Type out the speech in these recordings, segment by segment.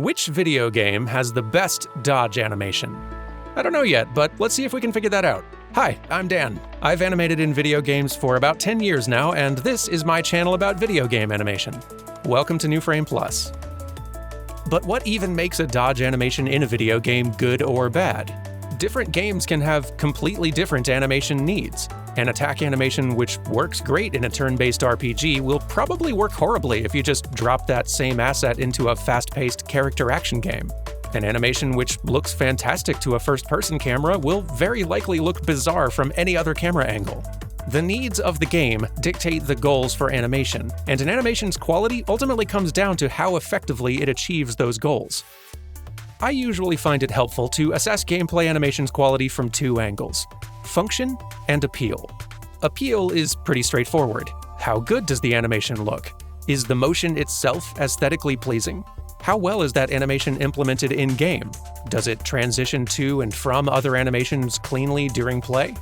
Which video game has the best dodge animation? I don't know yet, but let's see if we can figure that out. Hi, I'm Dan. I've animated in video games for about 10 years now, and this is my channel about video game animation. Welcome to New Frame Plus. But what even makes a dodge animation in a video game good or bad? Different games can have completely different animation needs. An attack animation which works great in a turn-based RPG will probably work horribly if you just drop that same asset into a fast-paced character action game. An animation which looks fantastic to a first-person camera will very likely look bizarre from any other camera angle. The needs of the game dictate the goals for animation, and an animation's quality ultimately comes down to how effectively it achieves those goals. I usually find it helpful to assess gameplay animation's quality from two angles: function and appeal. Appeal is pretty straightforward. How good does the animation look? Is the motion itself aesthetically pleasing? How well is that animation implemented in-game? Does it transition to and from other animations cleanly during play?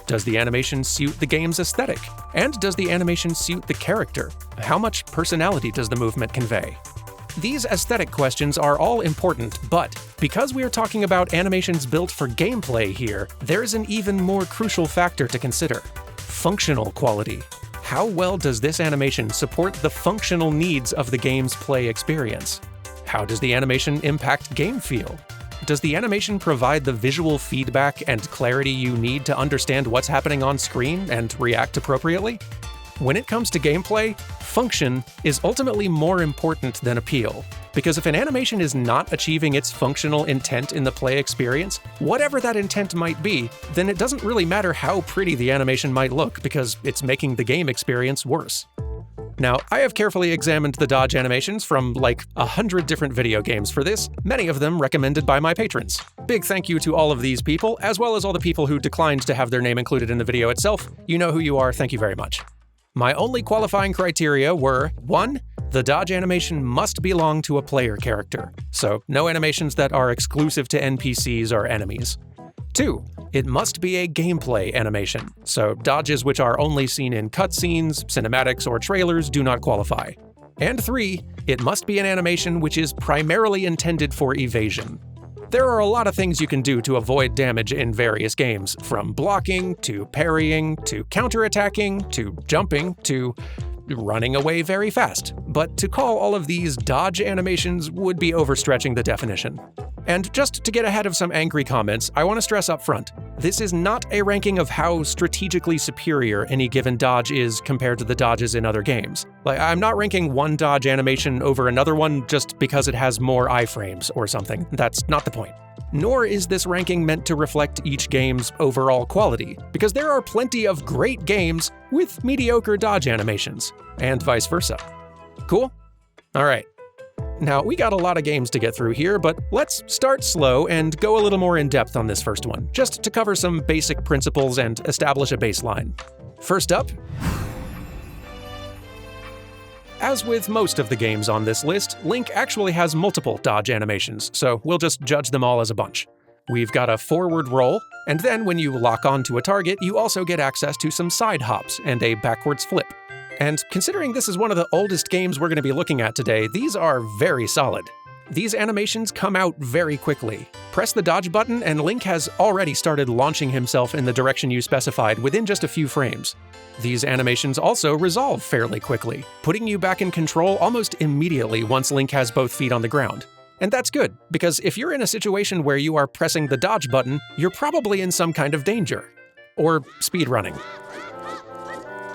Does the animation suit the game's aesthetic? And does the animation suit the character? How much personality does the movement convey? These aesthetic questions are all important, but because we are talking about animations built for gameplay here, there's an even more crucial factor to consider: functional quality. How well does this animation support the functional needs of the game's play experience? How does the animation impact game feel? Does the animation provide the visual feedback and clarity you need to understand what's happening on screen and react appropriately? When it comes to gameplay, function is ultimately more important than appeal, because if an animation is not achieving its functional intent in the play experience, whatever that intent might be, then it doesn't really matter how pretty the animation might look, because it's making the game experience worse. Now, I have carefully examined the dodge animations from like 100 different video games for this, many of them recommended by my patrons. Big thank you to all of these people, as well as all the people who declined to have their name included in the video itself. You know who you are, thank you very much. My only qualifying criteria were: 1. The dodge animation must belong to a player character, so no animations that are exclusive to NPCs or enemies. 2. It must be a gameplay animation, so dodges which are only seen in cutscenes, cinematics, or trailers do not qualify. And 3. It must be an animation which is primarily intended for evasion. There are a lot of things you can do to avoid damage in various games, from blocking, to parrying, to counterattacking, to jumping, to running away very fast. But to call all of these dodge animations would be overstretching the definition. And just to get ahead of some angry comments, I want to stress up front, this is not a ranking of how strategically superior any given dodge is compared to the dodges in other games. Like, I'm not ranking one dodge animation over another one just because it has more iframes or something. That's not the point. Nor is this ranking meant to reflect each game's overall quality, because there are plenty of great games with mediocre dodge animations, and vice versa. Cool? Alright. Now, we got a lot of games to get through here, but let's start slow and go a little more in depth on this first one, just to cover some basic principles and establish a baseline. First up, as with most of the games on this list, Link actually has multiple dodge animations, so we'll just judge them all as a bunch. We've got a forward roll, and then when you lock onto a target, you also get access to some side hops and a backwards flip. And considering this is one of the oldest games we're going to be looking at today, these are very solid. These animations come out very quickly. Press the dodge button and Link has already started launching himself in the direction you specified within just a few frames. These animations also resolve fairly quickly, putting you back in control almost immediately once Link has both feet on the ground. And that's good, because if you're in a situation where you are pressing the dodge button, you're probably in some kind of danger. Or speedrunning.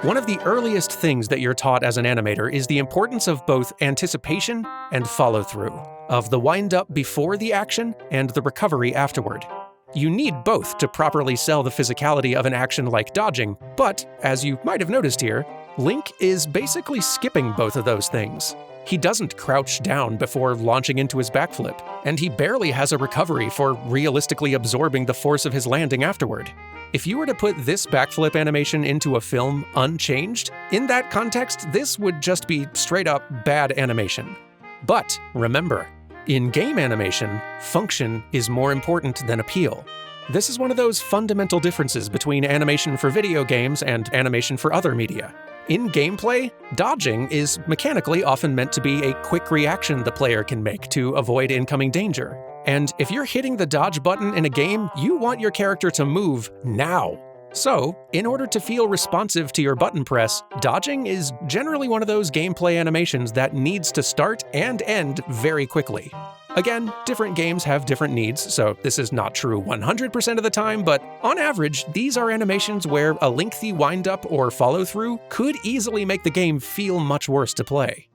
One of the earliest things that you're taught as an animator is the importance of both anticipation and follow-through, of the wind-up before the action and the recovery afterward. You need both to properly sell the physicality of an action like dodging, but, as you might have noticed here, Link is basically skipping both of those things. He doesn't crouch down before launching into his backflip, and he barely has a recovery for realistically absorbing the force of his landing afterward. If you were to put this backflip animation into a film unchanged, in that context, this would just be straight up bad animation. But remember, in game animation, function is more important than appeal. This is one of those fundamental differences between animation for video games and animation for other media. In gameplay, dodging is mechanically often meant to be a quick reaction the player can make to avoid incoming danger. And if you're hitting the dodge button in a game, you want your character to move now. So, in order to feel responsive to your button press, dodging is generally one of those gameplay animations that needs to start and end very quickly. Again, different games have different needs, so this is not true 100% of the time, but on average, these are animations where a lengthy wind-up or follow-through could easily make the game feel much worse to play.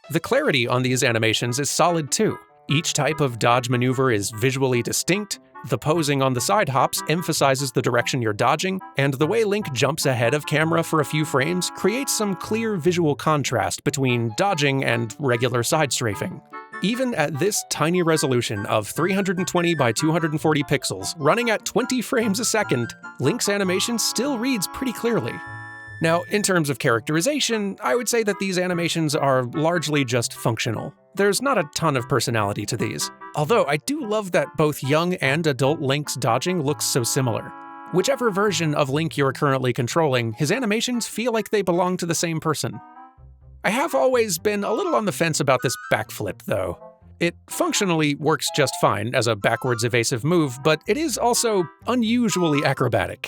The clarity on these animations is solid too. Each type of dodge maneuver is visually distinct, the posing on the side hops emphasizes the direction you're dodging, and the way Link jumps ahead of camera for a few frames creates some clear visual contrast between dodging and regular side strafing. Even at this tiny resolution of 320 by 240 pixels, running at 20 frames a second, Link's animation still reads pretty clearly. Now, in terms of characterization, I would say that these animations are largely just functional. There's not a ton of personality to these, although I do love that both young and adult Link's dodging looks so similar. Whichever version of Link you're currently controlling, his animations feel like they belong to the same person. I have always been a little on the fence about this backflip, though. It functionally works just fine as a backwards evasive move, but it is also unusually acrobatic.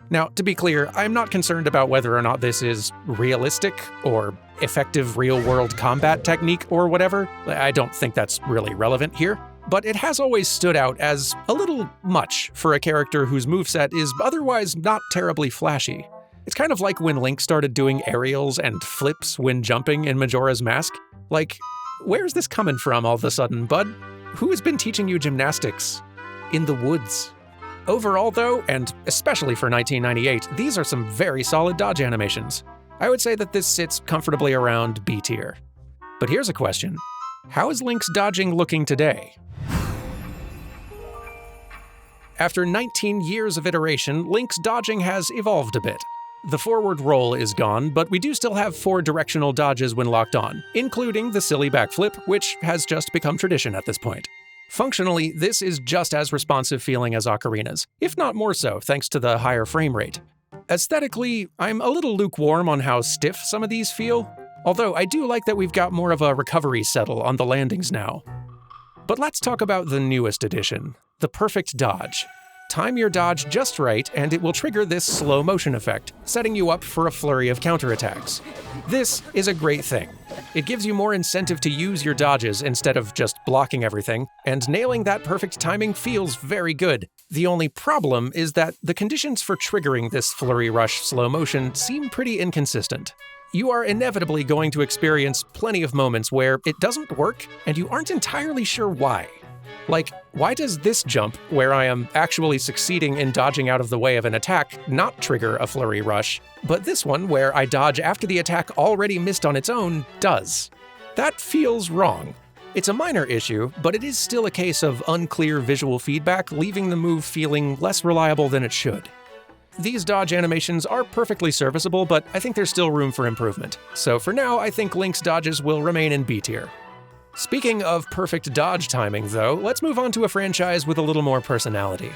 Now, to be clear, I'm not concerned about whether or not this is realistic or effective real-world combat technique or whatever. I don't think that's really relevant here. But it has always stood out as a little much for a character whose moveset is otherwise not terribly flashy. It's kind of like when Link started doing aerials and flips when jumping in Majora's Mask. Like, where's this coming from all of a sudden, bud? Who has been teaching you gymnastics? In the woods. Overall though, and especially for 1998, these are some very solid dodge animations. I would say that this sits comfortably around B tier. But here's a question. How is Link's dodging looking today? After 19 years of iteration, Link's dodging has evolved a bit. The forward roll is gone, but we do still have 4 directional dodges when locked on, including the silly backflip, which has just become tradition at this point. Functionally, this is just as responsive feeling as Ocarina's, if not more so thanks to the higher frame rate. Aesthetically, I'm a little lukewarm on how stiff some of these feel, although I do like that we've got more of a recovery settle on the landings now. But let's talk about the newest addition, the perfect dodge. Time your dodge just right, and it will trigger this slow motion effect, setting you up for a flurry of counterattacks. This is a great thing. It gives you more incentive to use your dodges instead of just blocking everything, and nailing that perfect timing feels very good. The only problem is that the conditions for triggering this flurry rush slow motion seem pretty inconsistent. You are inevitably going to experience plenty of moments where it doesn't work, and you aren't entirely sure why. Like, why does this jump, where I am actually succeeding in dodging out of the way of an attack, not trigger a flurry rush, but this one, where I dodge after the attack already missed on its own, does? That feels wrong. It's a minor issue, but it is still a case of unclear visual feedback, leaving the move feeling less reliable than it should. These dodge animations are perfectly serviceable, but I think there's still room for improvement. So for now, I think Link's dodges will remain in B tier. Speaking of perfect dodge timing, though, let's move on to a franchise with a little more personality.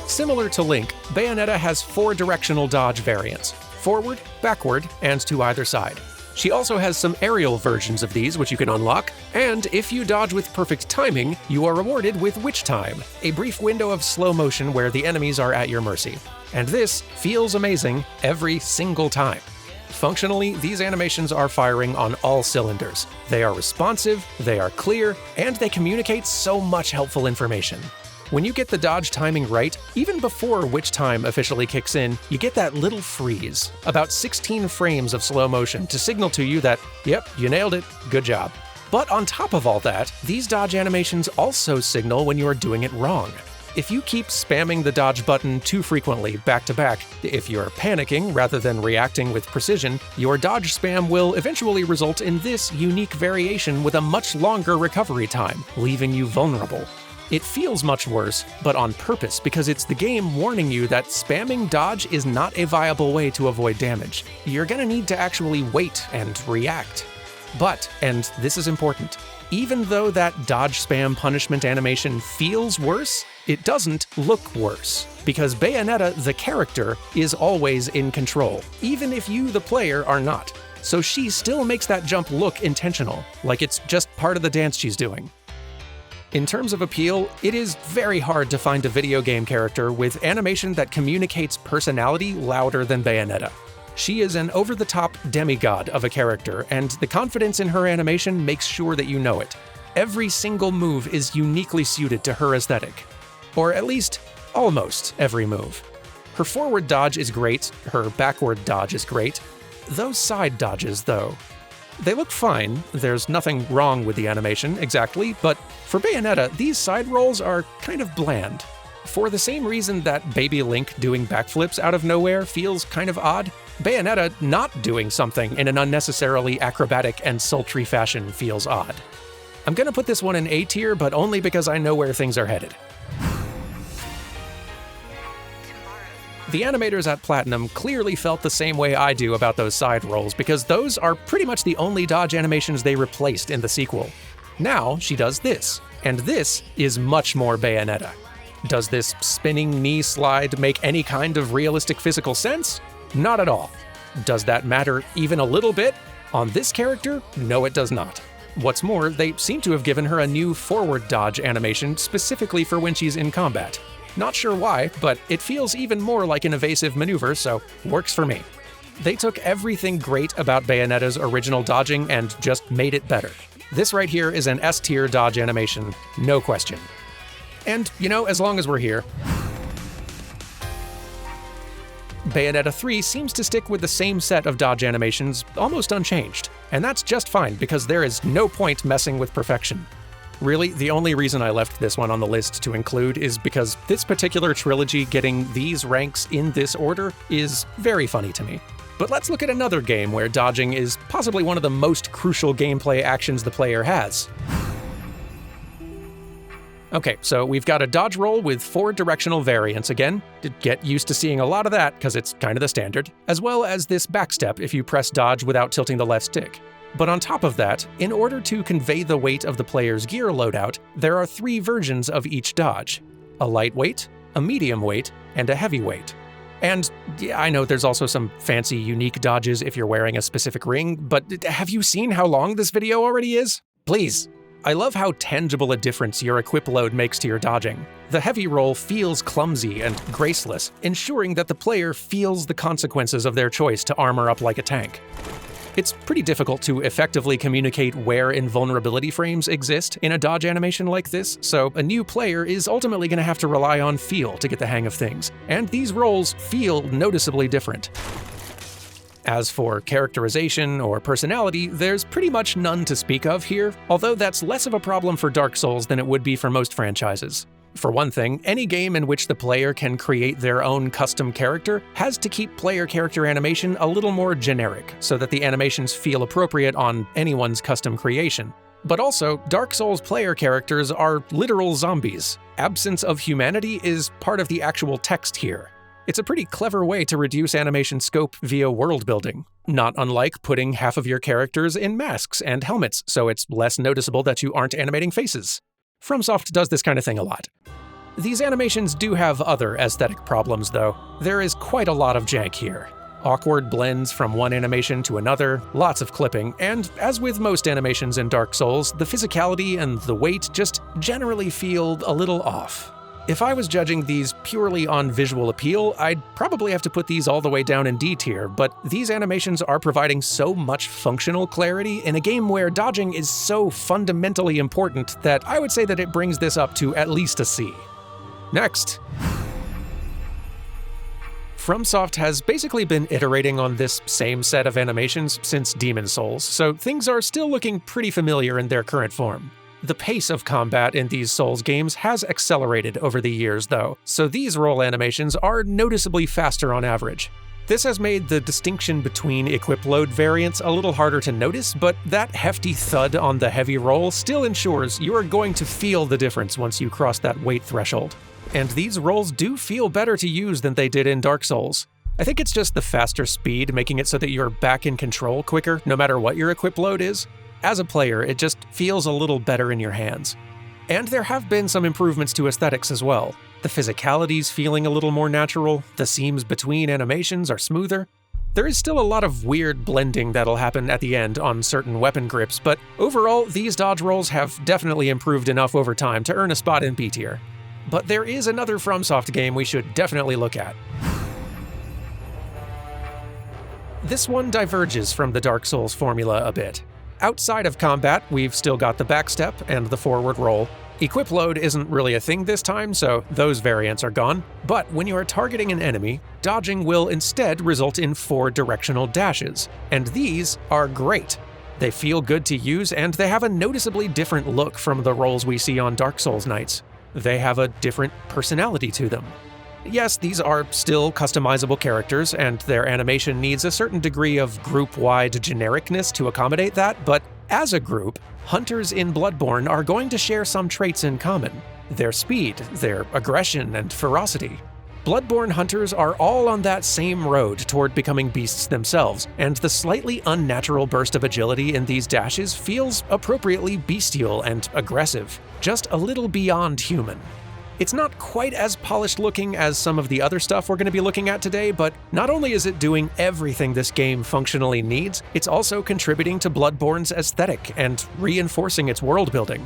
Similar to Link, Bayonetta has 4 directional dodge variants: forward, backward, and to either side. She also has some aerial versions of these which you can unlock, and if you dodge with perfect timing, you are rewarded with Witch Time, a brief window of slow motion where the enemies are at your mercy. And this feels amazing every single time. Functionally, these animations are firing on all cylinders. They are responsive, they are clear, and they communicate so much helpful information. When you get the dodge timing right, even before Witch Time officially kicks in, you get that little freeze, about 16 frames of slow motion to signal to you that, yep, you nailed it, good job. But on top of all that, these dodge animations also signal when you are doing it wrong. If you keep spamming the dodge button too frequently back to back, if you're panicking rather than reacting with precision, your dodge spam will eventually result in this unique variation with a much longer recovery time, leaving you vulnerable. It feels much worse, but on purpose, because it's the game warning you that spamming dodge is not a viable way to avoid damage. You're gonna need to actually wait and react. But, and this is important, even though that dodge spam punishment animation feels worse, it doesn't look worse. Because Bayonetta, the character, is always in control, even if you, the player, are not. So she still makes that jump look intentional, like it's just part of the dance she's doing. In terms of appeal, it is very hard to find a video game character with animation that communicates personality louder than Bayonetta. She is an over-the-top demigod of a character, and the confidence in her animation makes sure that you know it. Every single move is uniquely suited to her aesthetic. Or at least, almost every move. Her forward dodge is great, her backward dodge is great. Those side dodges, though, they look fine, there's nothing wrong with the animation, exactly, but for Bayonetta, these side rolls are kind of bland. For the same reason that Baby Link doing backflips out of nowhere feels kind of odd, Bayonetta not doing something in an unnecessarily acrobatic and sultry fashion feels odd. I'm gonna put this one in A tier, but only because I know where things are headed. The animators at Platinum clearly felt the same way I do about those side rolls, because those are pretty much the only dodge animations they replaced in the sequel. Now she does this, and this is much more Bayonetta. Does this spinning knee slide make any kind of realistic physical sense? Not at all. Does that matter even a little bit? On this character, no it does not. What's more, they seem to have given her a new forward dodge animation specifically for when she's in combat. Not sure why, but it feels even more like an evasive maneuver, so works for me. They took everything great about Bayonetta's original dodging and just made it better. This right here is an S-tier dodge animation, no question. And, you know, as long as we're here, Bayonetta 3 seems to stick with the same set of dodge animations, almost unchanged. And that's just fine, because there is no point messing with perfection. Really, the only reason I left this one on the list to include is because this particular trilogy getting these ranks in this order is very funny to me. But let's look at another game where dodging is possibly one of the most crucial gameplay actions the player has. Okay, so we've got a dodge roll with 4 directional variants again. Get used to seeing a lot of that, because it's kind of the standard, as well as this backstep if you press dodge without tilting the left stick. But on top of that, in order to convey the weight of the player's gear loadout, there are 3 versions of each dodge: a lightweight, a medium weight, and a heavyweight. And yeah, I know there's also some fancy unique dodges if you're wearing a specific ring, but have you seen how long this video already is? Please. I love how tangible a difference your equip load makes to your dodging. The heavy roll feels clumsy and graceless, ensuring that the player feels the consequences of their choice to armor up like a tank. It's pretty difficult to effectively communicate where invulnerability frames exist in a dodge animation like this, so a new player is ultimately going to have to rely on feel to get the hang of things, and these rolls feel noticeably different. As for characterization or personality, there's pretty much none to speak of here, although that's less of a problem for Dark Souls than it would be for most franchises. For one thing, any game in which the player can create their own custom character has to keep player character animation a little more generic, so that the animations feel appropriate on anyone's custom creation. But also, Dark Souls player characters are literal zombies. Absence of humanity is part of the actual text here. It's a pretty clever way to reduce animation scope via world building, not unlike putting half of your characters in masks and helmets so it's less noticeable that you aren't animating faces. FromSoft does this kind of thing a lot. These animations do have other aesthetic problems, though. There is quite a lot of jank here. Awkward blends from one animation to another, lots of clipping, and as with most animations in Dark Souls, the physicality and the weight just generally feel a little off. If I was judging these purely on visual appeal, I'd probably have to put these all the way down in D tier, but these animations are providing so much functional clarity in a game where dodging is so fundamentally important that I would say that it brings this up to at least a C. Next. FromSoft has basically been iterating on this same set of animations since Demon's Souls, so things are still looking pretty familiar in their current form. The pace of combat in these Souls games has accelerated over the years, though, so these roll animations are noticeably faster on average. This has made the distinction between equip load variants a little harder to notice, but that hefty thud on the heavy roll still ensures you are going to feel the difference once you cross that weight threshold. And these rolls do feel better to use than they did in Dark Souls. I think it's just the faster speed making it so that you're back in control quicker, no matter what your equip load is. as a player, it just feels a little better in your hands. And there have been some improvements to aesthetics as well. The physicality's feeling a little more natural, the seams between animations are smoother. There is still a lot of weird blending that'll happen at the end on certain weapon grips, but overall, these dodge rolls have definitely improved enough over time to earn a spot in B tier. But there is another FromSoft game we should definitely look at. This one diverges from the Dark Souls formula a bit. Outside of combat, we've still got the backstep and the forward roll. Equip load isn't really a thing this time, so those variants are gone. But when you are targeting an enemy, dodging will instead result in 4 directional dashes, and these are great. They feel good to use, and they have a noticeably different look from the rolls we see on Dark Souls nights. They have a different personality to them. Yes, these are still customizable characters, and their animation needs a certain degree of group-wide genericness to accommodate that, but as a group, hunters in Bloodborne are going to share some traits in common: their speed, their aggression, and ferocity. Bloodborne hunters are all on that same road toward becoming beasts themselves, and the slightly unnatural burst of agility in these dashes feels appropriately bestial and aggressive, just a little beyond human. It's not quite as polished looking as some of the other stuff we're going to be looking at today, but not only is it doing everything this game functionally needs, it's also contributing to Bloodborne's aesthetic and reinforcing its world building.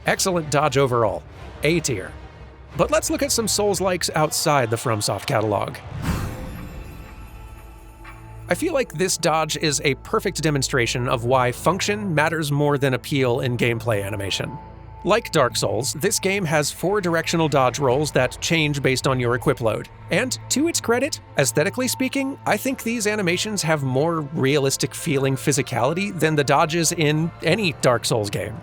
Excellent dodge overall. A tier. But let's look at some Souls-likes outside the FromSoft catalog. I feel like this dodge is a perfect demonstration of why function matters more than appeal in gameplay animation. Like Dark Souls, this game has 4 directional dodge rolls that change based on your equip load. And to its credit, aesthetically speaking, I think these animations have more realistic feeling physicality than the dodges in any Dark Souls game.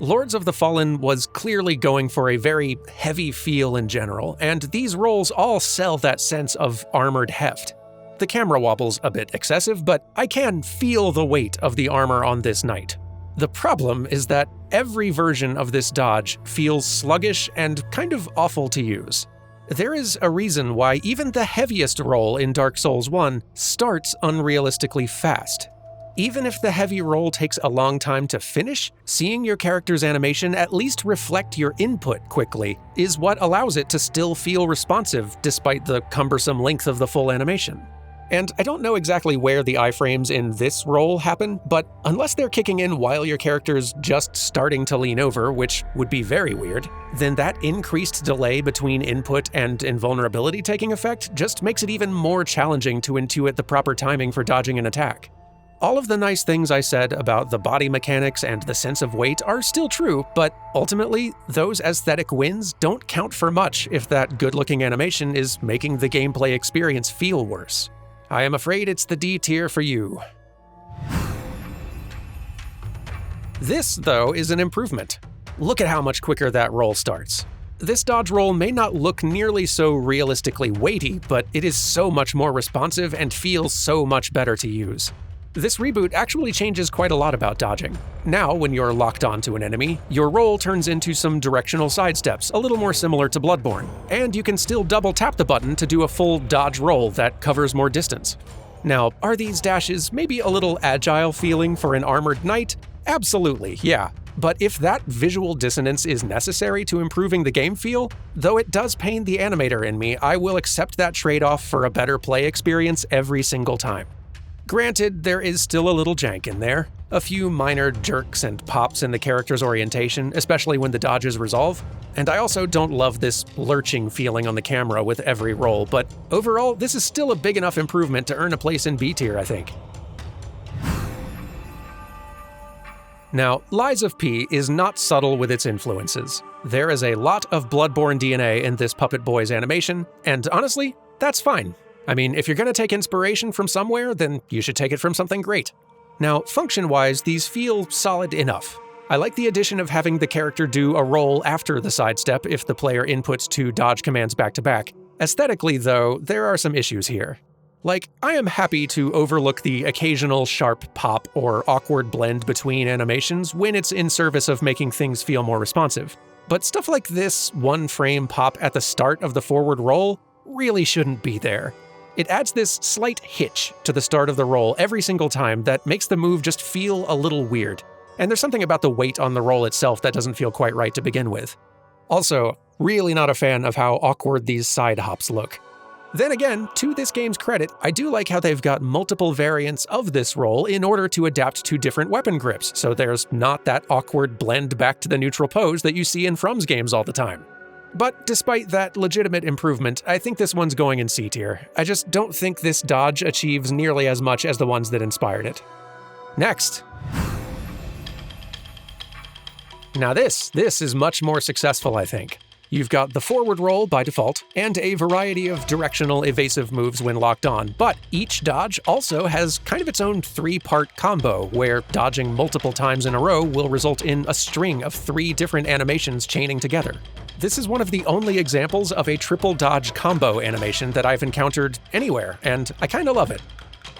Lords of the Fallen was clearly going for a very heavy feel in general, and these rolls all sell that sense of armored heft. The camera wobble's a bit excessive, but I can feel the weight of the armor on this knight. The problem is that every version of this dodge feels sluggish and kind of awful to use. There is a reason why even the heaviest roll in Dark Souls 1 starts unrealistically fast. Even if the heavy roll takes a long time to finish, seeing your character's animation at least reflect your input quickly is what allows it to still feel responsive despite the cumbersome length of the full animation. And I don't know exactly where the iframes in this roll happen, but unless they're kicking in while your character's just starting to lean over, which would be very weird, then that increased delay between input and invulnerability taking effect just makes it even more challenging to intuit the proper timing for dodging an attack. All of the nice things I said about the body mechanics and the sense of weight are still true, but ultimately, those aesthetic wins don't count for much if that good-looking animation is making the gameplay experience feel worse. I am afraid it's the D tier for you. This, though, is an improvement. Look at how much quicker that roll starts. This dodge roll may not look nearly so realistically weighty, but it is so much more responsive and feels so much better to use. This reboot actually changes quite a lot about dodging. Now, when you're locked onto an enemy, your roll turns into some directional sidesteps, a little more similar to Bloodborne, and you can still double tap the button to do a full dodge roll that covers more distance. Now, are these dashes maybe a little agile feeling for an armored knight? Absolutely, yeah. But if that visual dissonance is necessary to improving the game feel, though it does pain the animator in me, I will accept that trade-off for a better play experience every single time. Granted, there is still a little jank in there. A few minor jerks and pops in the character's orientation, especially when the dodges resolve. And I also don't love this lurching feeling on the camera with every roll, but overall, this is still a big enough improvement to earn a place in B tier, I think. Now, Lies of P is not subtle with its influences. There is a lot of Bloodborne DNA in this Puppet Boy's animation, and honestly, that's fine. I mean, if you're gonna take inspiration from somewhere, then you should take it from something great. Now, function-wise, these feel solid enough. I like the addition of having the character do a roll after the sidestep if the player inputs 2 dodge commands back-to-back. Aesthetically, though, there are some issues here. Like, I am happy to overlook the occasional sharp pop or awkward blend between animations when it's in service of making things feel more responsive. But stuff like this one-frame pop at the start of the forward roll really shouldn't be there. It adds this slight hitch to the start of the roll every single time that makes the move just feel a little weird. and there's something about the weight on the roll itself that doesn't feel quite right to begin with. Also, really not a fan of how awkward these side hops look. Then again, to this game's credit, I do like how they've got multiple variants of this roll in order to adapt to different weapon grips, so there's not that awkward blend back to the neutral pose that you see in From's games all the time. But despite that legitimate improvement, I think this one's going in C tier. I just don't think this dodge achieves nearly as much as the ones that inspired it. Next. Now this is much more successful, I think. You've got the forward roll by default, and a variety of directional evasive moves when locked on, but each dodge also has kind of its own 3-part combo, where dodging multiple times in a row will result in a string of 3 different animations chaining together. This is one of the only examples of a triple dodge combo animation that I've encountered anywhere, and I kinda love it.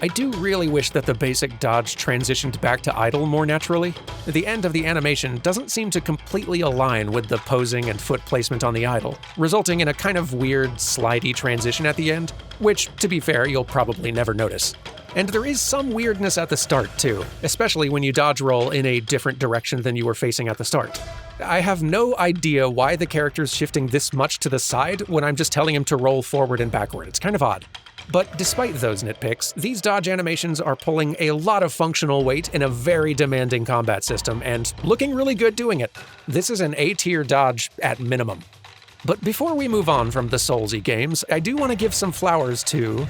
I do really wish that the basic dodge transitioned back to idle more naturally. The end of the animation doesn't seem to completely align with the posing and foot placement on the idle, resulting in a kind of weird, slidey transition at the end, which, to be fair, you'll probably never notice. And there is some weirdness at the start, too, especially when you dodge roll in a different direction than you were facing at the start. I have no idea why the character's shifting this much to the side when I'm just telling him to roll forward and backward. It's kind of odd. But despite those nitpicks, these dodge animations are pulling a lot of functional weight in a very demanding combat system, and looking really good doing it. This is an A-tier dodge at minimum. But before we move on from the Soulsy games, I do want to give some flowers to...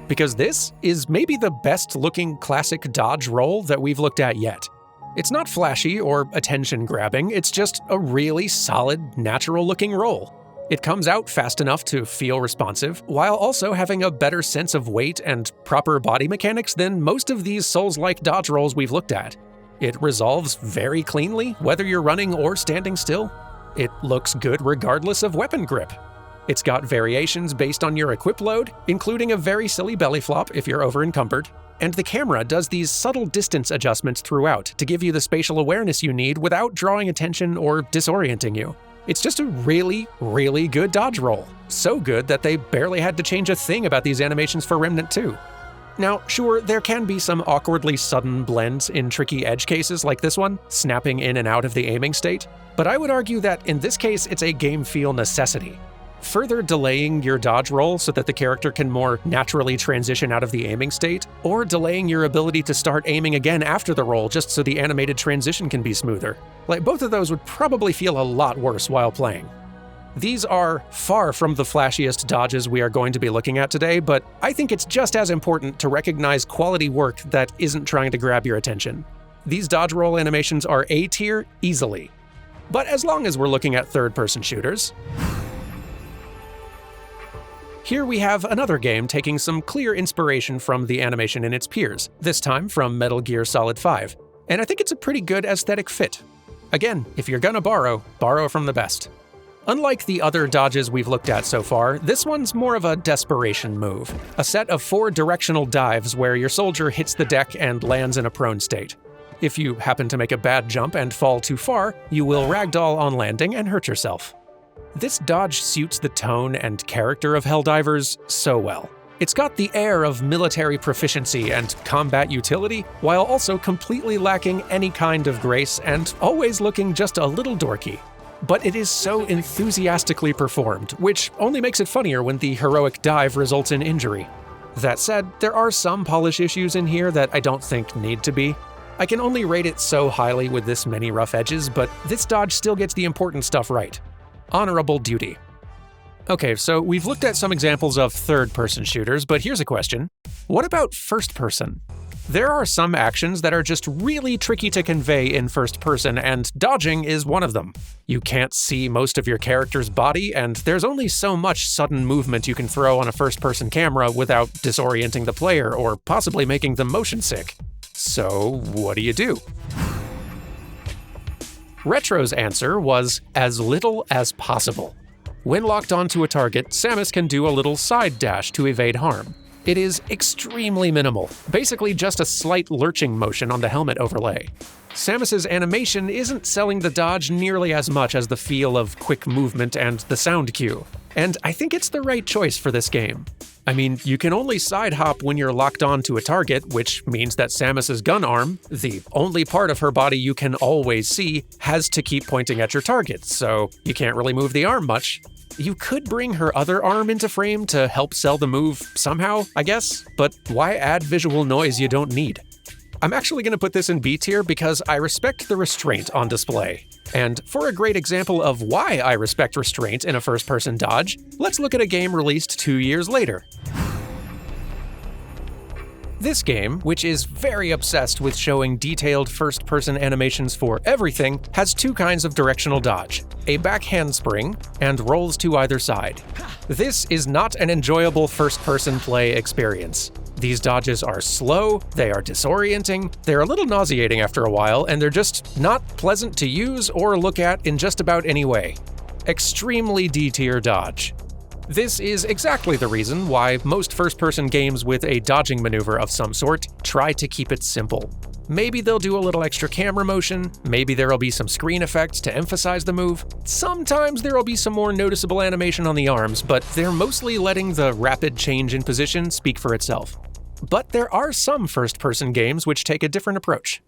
because this is maybe the best-looking classic dodge roll that we've looked at yet. It's not flashy or attention-grabbing, it's just a really solid, natural-looking roll. It comes out fast enough to feel responsive, while also having a better sense of weight and proper body mechanics than most of these Souls-like dodge rolls we've looked at. It resolves very cleanly, whether you're running or standing still. It looks good regardless of weapon grip. It's got variations based on your equip load, including a very silly belly flop if you're over-encumbered, and the camera does these subtle distance adjustments throughout to give you the spatial awareness you need without drawing attention or disorienting you. It's just a really, really good dodge roll. So good that they barely had to change a thing about these animations for Remnant 2. Now, sure, there can be some awkwardly sudden blends in tricky edge cases like this one, snapping in and out of the aiming state, but I would argue that in this case it's a game feel necessity. Further delaying your dodge roll so that the character can more naturally transition out of the aiming state, or delaying your ability to start aiming again after the roll just so the animated transition can be smoother. Like, both of those would probably feel a lot worse while playing. These are far from the flashiest dodges we are going to be looking at today, but I think it's just as important to recognize quality work that isn't trying to grab your attention. These dodge roll animations are A tier easily. But as long as we're looking at third-person shooters, here we have another game taking some clear inspiration from the animation in its peers, this time from Metal Gear Solid 5, and I think it's a pretty good aesthetic fit. Again, if you're gonna borrow from the best. Unlike the other dodges we've looked at so far, this one's more of a desperation move, a set of 4 directional dives where your soldier hits the deck and lands in a prone state. If you happen to make a bad jump and fall too far, you will ragdoll on landing and hurt yourself. This dodge suits the tone and character of Helldivers so well. It's got the air of military proficiency and combat utility, while also completely lacking any kind of grace and always looking just a little dorky. But it is so enthusiastically performed, which only makes it funnier when the heroic dive results in injury. That said, there are some polish issues in here that I don't think need to be. I can only rate it so highly with this many rough edges, but this dodge still gets the important stuff right. Honorable duty. Okay, so we've looked at some examples of third-person shooters, but here's a question. What about first-person? There are some actions that are just really tricky to convey in first person, and dodging is one of them. You can't see most of your character's body, and there's only so much sudden movement you can throw on a first-person camera without disorienting the player or possibly making them motion sick. So what do you do? Retro's answer was as little as possible. When locked onto a target, Samus can do a little side dash to evade harm. It is extremely minimal, basically just a slight lurching motion on the helmet overlay. Samus's animation isn't selling the dodge nearly as much as the feel of quick movement and the sound cue, and I think it's the right choice for this game. I mean, you can only side hop when you're locked onto a target, which means that Samus's gun arm, the only part of her body you can always see, has to keep pointing at your target, so you can't really move the arm much. You could bring her other arm into frame to help sell the move somehow, I guess, but why add visual noise you don't need? I'm actually going to put this in B tier because I respect the restraint on display. And for a great example of why I respect restraint in a first-person dodge, let's look at a game released 2 years later. This game, which is very obsessed with showing detailed first-person animations for everything, has two kinds of directional dodge, a back handspring and rolls to either side. This is not an enjoyable first-person play experience. These dodges are slow, they are disorienting, they're a little nauseating after a while, and they're just not pleasant to use or look at in just about any way. Extremely D-tier dodge. This is exactly the reason why most first-person games with a dodging maneuver of some sort try to keep it simple. Maybe they'll do a little extra camera motion, maybe there'll be some screen effects to emphasize the move, sometimes there'll be some more noticeable animation on the arms, but they're mostly letting the rapid change in position speak for itself. But there are some first-person games which take a different approach.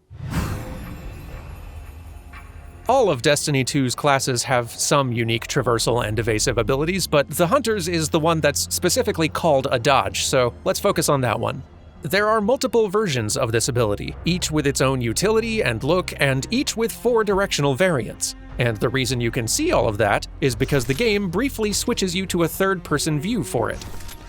All of Destiny 2's classes have some unique traversal and evasive abilities, but the Hunter's is the one that's specifically called a dodge, so let's focus on that one. There are multiple versions of this ability, each with its own utility and look, and each with 4 directional variants. And the reason you can see all of that is because the game briefly switches you to a third-person view for it.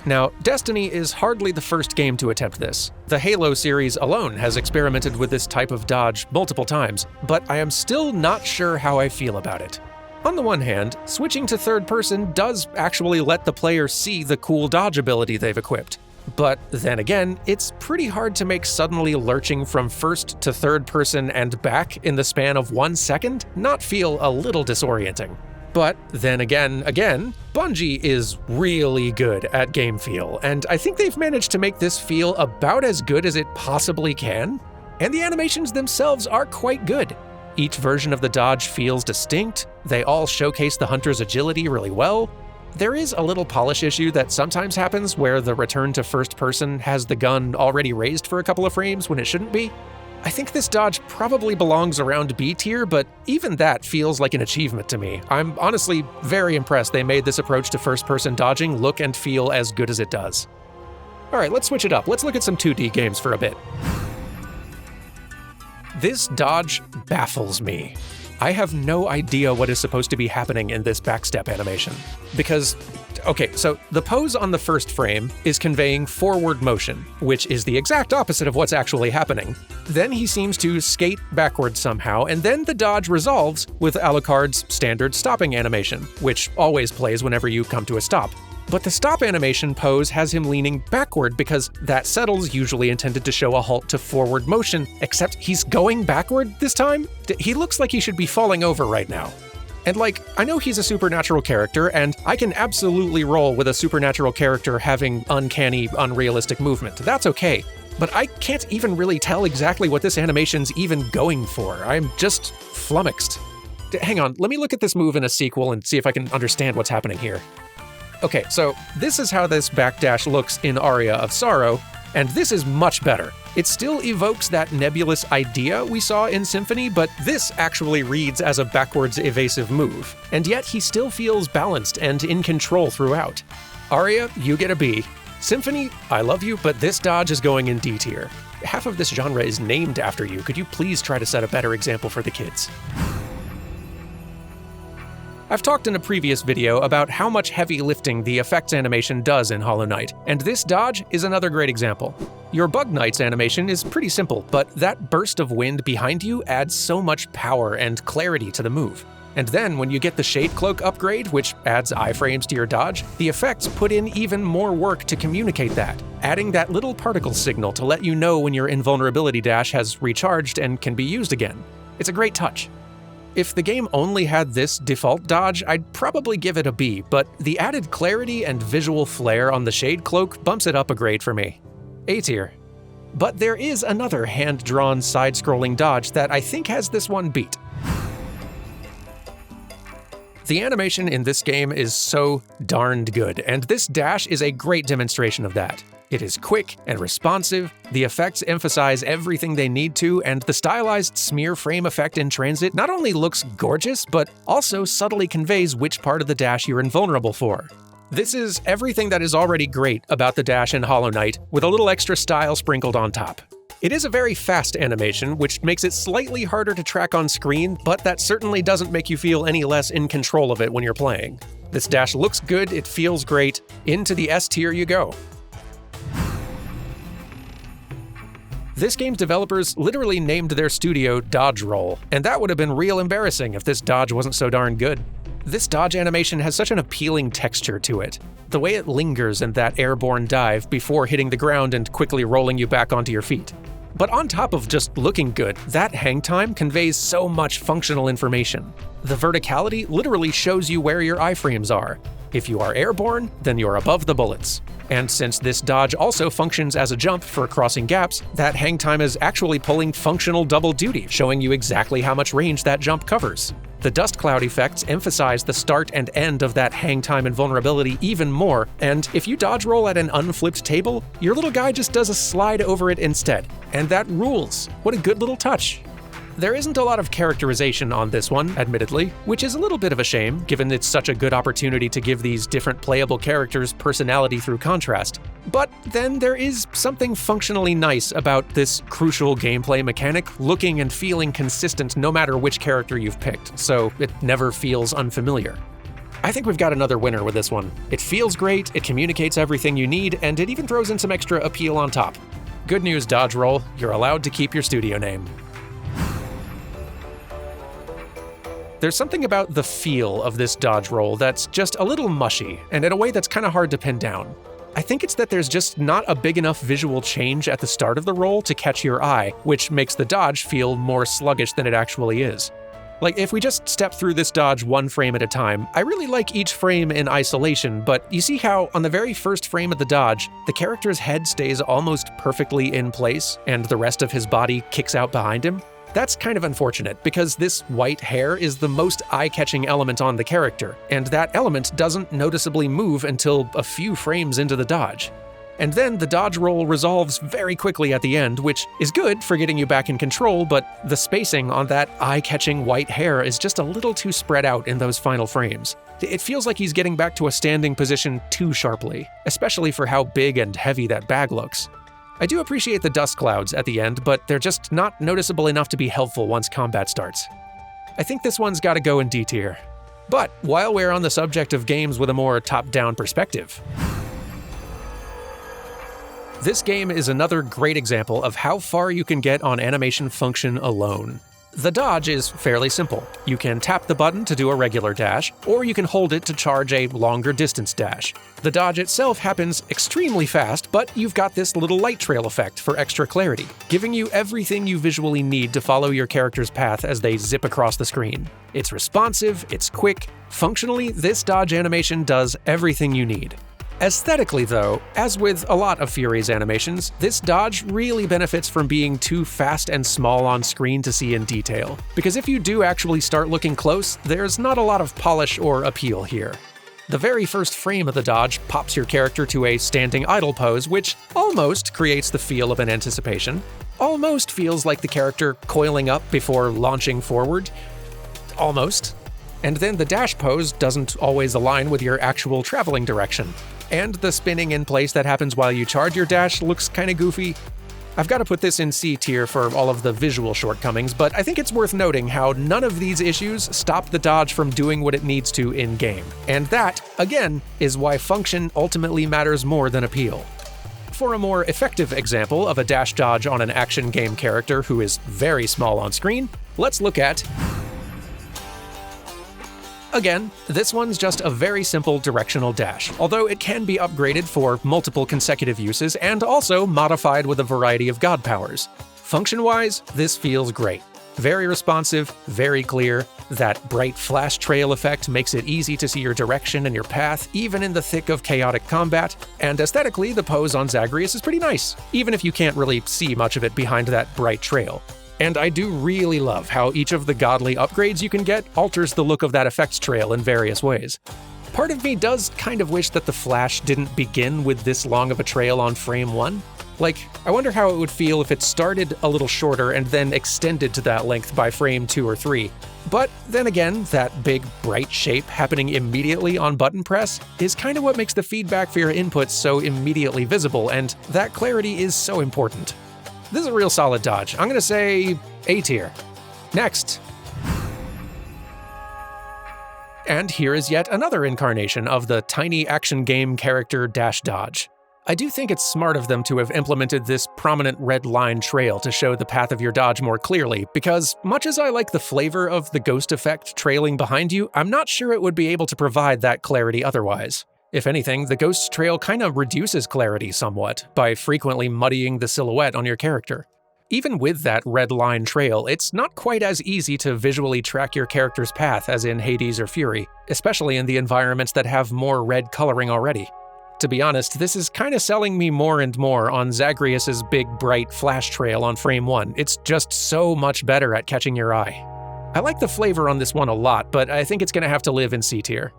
Now, Destiny is hardly the first game to attempt this. The Halo series alone has experimented with this type of dodge multiple times, but I am still not sure how I feel about it. On the one hand, switching to third person does actually let the player see the cool dodge ability they've equipped. But then again, it's pretty hard to make suddenly lurching from first to third person and back in the span of 1 second not feel a little disorienting. But then again, Bungie is really good at game feel, and I think they've managed to make this feel about as good as it possibly can. And the animations themselves are quite good. Each version of the dodge feels distinct, they all showcase the hunter's agility really well. There is a little polish issue that sometimes happens where the return to first person has the gun already raised for a couple of frames when it shouldn't be. I think this dodge probably belongs around B tier, but even that feels like an achievement to me. I'm honestly very impressed they made this approach to first-person dodging look and feel as good as it does. Alright, let's switch it up. Let's look at some 2D games for a bit. This dodge baffles me. I have no idea what is supposed to be happening in this backstep animation. Because, okay, so the pose on the first frame is conveying forward motion, which is the exact opposite of what's actually happening. Then he seems to skate backwards somehow, and then the dodge resolves with Alucard's standard stopping animation, which always plays whenever you come to a stop. But the stop animation pose has him leaning backward because that settle's usually intended to show a halt to forward motion, except he's going backward this time? He looks like he should be falling over right now. And like, I know he's a supernatural character, and I can absolutely roll with a supernatural character having uncanny, unrealistic movement. That's okay. But I can't even really tell exactly what this animation's even going for. I'm just flummoxed. Hang on, let me look at this move in a sequel and see if I can understand what's happening here. Okay, so this is how this backdash looks in Aria of Sorrow, and this is much better. It still evokes that nebulous idea we saw in Symphony, but this actually reads as a backwards evasive move, and yet he still feels balanced and in control throughout. Aria, you get a B. Symphony, I love you, but this dodge is going in D tier. Half of this genre is named after you. Could you please try to set a better example for the kids? I've talked in a previous video about how much heavy lifting the effects animation does in Hollow Knight, and this dodge is another great example. Your Bug Knight's animation is pretty simple, but that burst of wind behind you adds so much power and clarity to the move. And then when you get the Shade Cloak upgrade, which adds iframes to your dodge, the effects put in even more work to communicate that, adding that little particle signal to let you know when your invulnerability dash has recharged and can be used again. It's a great touch. If the game only had this default dodge, I'd probably give it a B, but the added clarity and visual flair on the Shade Cloak bumps it up a grade for me. A tier. But there is another hand-drawn side-scrolling dodge that I think has this one beat. The animation in this game is so darned good, and this dash is a great demonstration of that. It is quick and responsive, the effects emphasize everything they need to, and the stylized smear frame effect in transit not only looks gorgeous, but also subtly conveys which part of the dash you're invulnerable for. This is everything that is already great about the dash in Hollow Knight, with a little extra style sprinkled on top. It is a very fast animation, which makes it slightly harder to track on screen, but that certainly doesn't make you feel any less in control of it when you're playing. This dash looks good, it feels great, into the S tier you go. This game's developers literally named their studio Dodge Roll, and that would have been real embarrassing if this dodge wasn't so darn good. This dodge animation has such an appealing texture to it. The way it lingers in that airborne dive before hitting the ground and quickly rolling you back onto your feet. But on top of just looking good, that hang time conveys so much functional information. The verticality literally shows you where your iframes are. If you are airborne, then you're above the bullets. And since this dodge also functions as a jump for crossing gaps, that hang time is actually pulling functional double duty, showing you exactly how much range that jump covers. The dust cloud effects emphasize the start and end of that hang time and vulnerability even more, and if you dodge roll at an unflipped table, your little guy just does a slide over it instead. And that rules. What a good little touch. There isn't a lot of characterization on this one, admittedly, which is a little bit of a shame, given it's such a good opportunity to give these different playable characters personality through contrast. But then there is something functionally nice about this crucial gameplay mechanic looking and feeling consistent no matter which character you've picked, so it never feels unfamiliar. I think we've got another winner with this one. It feels great, it communicates everything you need, and it even throws in some extra appeal on top. Good news, Dodge Roll, you're allowed to keep your studio name. There's something about the feel of this dodge roll that's just a little mushy, and in a way that's kind of hard to pin down. I think it's that there's just not a big enough visual change at the start of the roll to catch your eye, which makes the dodge feel more sluggish than it actually is. Like, if we just step through this dodge one frame at a time, I really like each frame in isolation, but you see how, on the very first frame of the dodge, the character's head stays almost perfectly in place, and the rest of his body kicks out behind him? That's kind of unfortunate, because this white hair is the most eye-catching element on the character, and that element doesn't noticeably move until a few frames into the dodge. And then the dodge roll resolves very quickly at the end, which is good for getting you back in control, but the spacing on that eye-catching white hair is just a little too spread out in those final frames. It feels like he's getting back to a standing position too sharply, especially for how big and heavy that bag looks. I do appreciate the dust clouds at the end, but they're just not noticeable enough to be helpful once combat starts. I think this one's gotta go in D tier. But while we're on the subject of games with a more top-down perspective, this game is another great example of how far you can get on animation function alone. The dodge is fairly simple. You can tap the button to do a regular dash, or you can hold it to charge a longer distance dash. The dodge itself happens extremely fast, but you've got this little light trail effect for extra clarity, giving you everything you visually need to follow your character's path as they zip across the screen. It's responsive, it's quick. Functionally, this dodge animation does everything you need. Aesthetically though, as with a lot of Fury's animations, this dodge really benefits from being too fast and small on screen to see in detail, because if you do actually start looking close, there's not a lot of polish or appeal here. The very first frame of the dodge pops your character to a standing idle pose, which almost creates the feel of an anticipation. Almost feels like the character coiling up before launching forward. Almost. And then the dash pose doesn't always align with your actual traveling direction. And the spinning in place that happens while you charge your dash looks kinda goofy. I've got to put this in C tier for all of the visual shortcomings, but I think it's worth noting how none of these issues stop the dodge from doing what it needs to in-game. And that, again, is why function ultimately matters more than appeal. For a more effective example of a dash dodge on an action game character who is very small on screen, let's look at... Again, this one's just a very simple directional dash, although it can be upgraded for multiple consecutive uses and also modified with a variety of god powers. Function-wise, this feels great. Very responsive, very clear. That bright flash trail effect makes it easy to see your direction and your path, even in the thick of chaotic combat. And aesthetically, the pose on Zagreus is pretty nice, even if you can't really see much of it behind that bright trail. And I do really love how each of the godly upgrades you can get alters the look of that effects trail in various ways. Part of me does kind of wish that the Flash didn't begin with this long of a trail on frame 1. Like, I wonder how it would feel if it started a little shorter and then extended to that length by frame 2 or 3. But then again, that big, bright shape happening immediately on button press is kind of what makes the feedback for your inputs so immediately visible, and that clarity is so important. This is a real solid dodge. I'm gonna say A tier. Next. And here is yet another incarnation of the tiny action game character dash dodge. I do think it's smart of them to have implemented this prominent red line trail to show the path of your dodge more clearly, because much as I like the flavor of the ghost effect trailing behind you, I'm not sure it would be able to provide that clarity otherwise. If anything, the ghost's trail kind of reduces clarity somewhat by frequently muddying the silhouette on your character. Even with that red line trail, it's not quite as easy to visually track your character's path as in Hades or Fury, especially in the environments that have more red coloring already. To be honest, this is kind of selling me more and more on Zagreus's big, bright flash trail on frame 1. It's just so much better at catching your eye. I like the flavor on this one a lot, but I think it's going to have to live in C tier.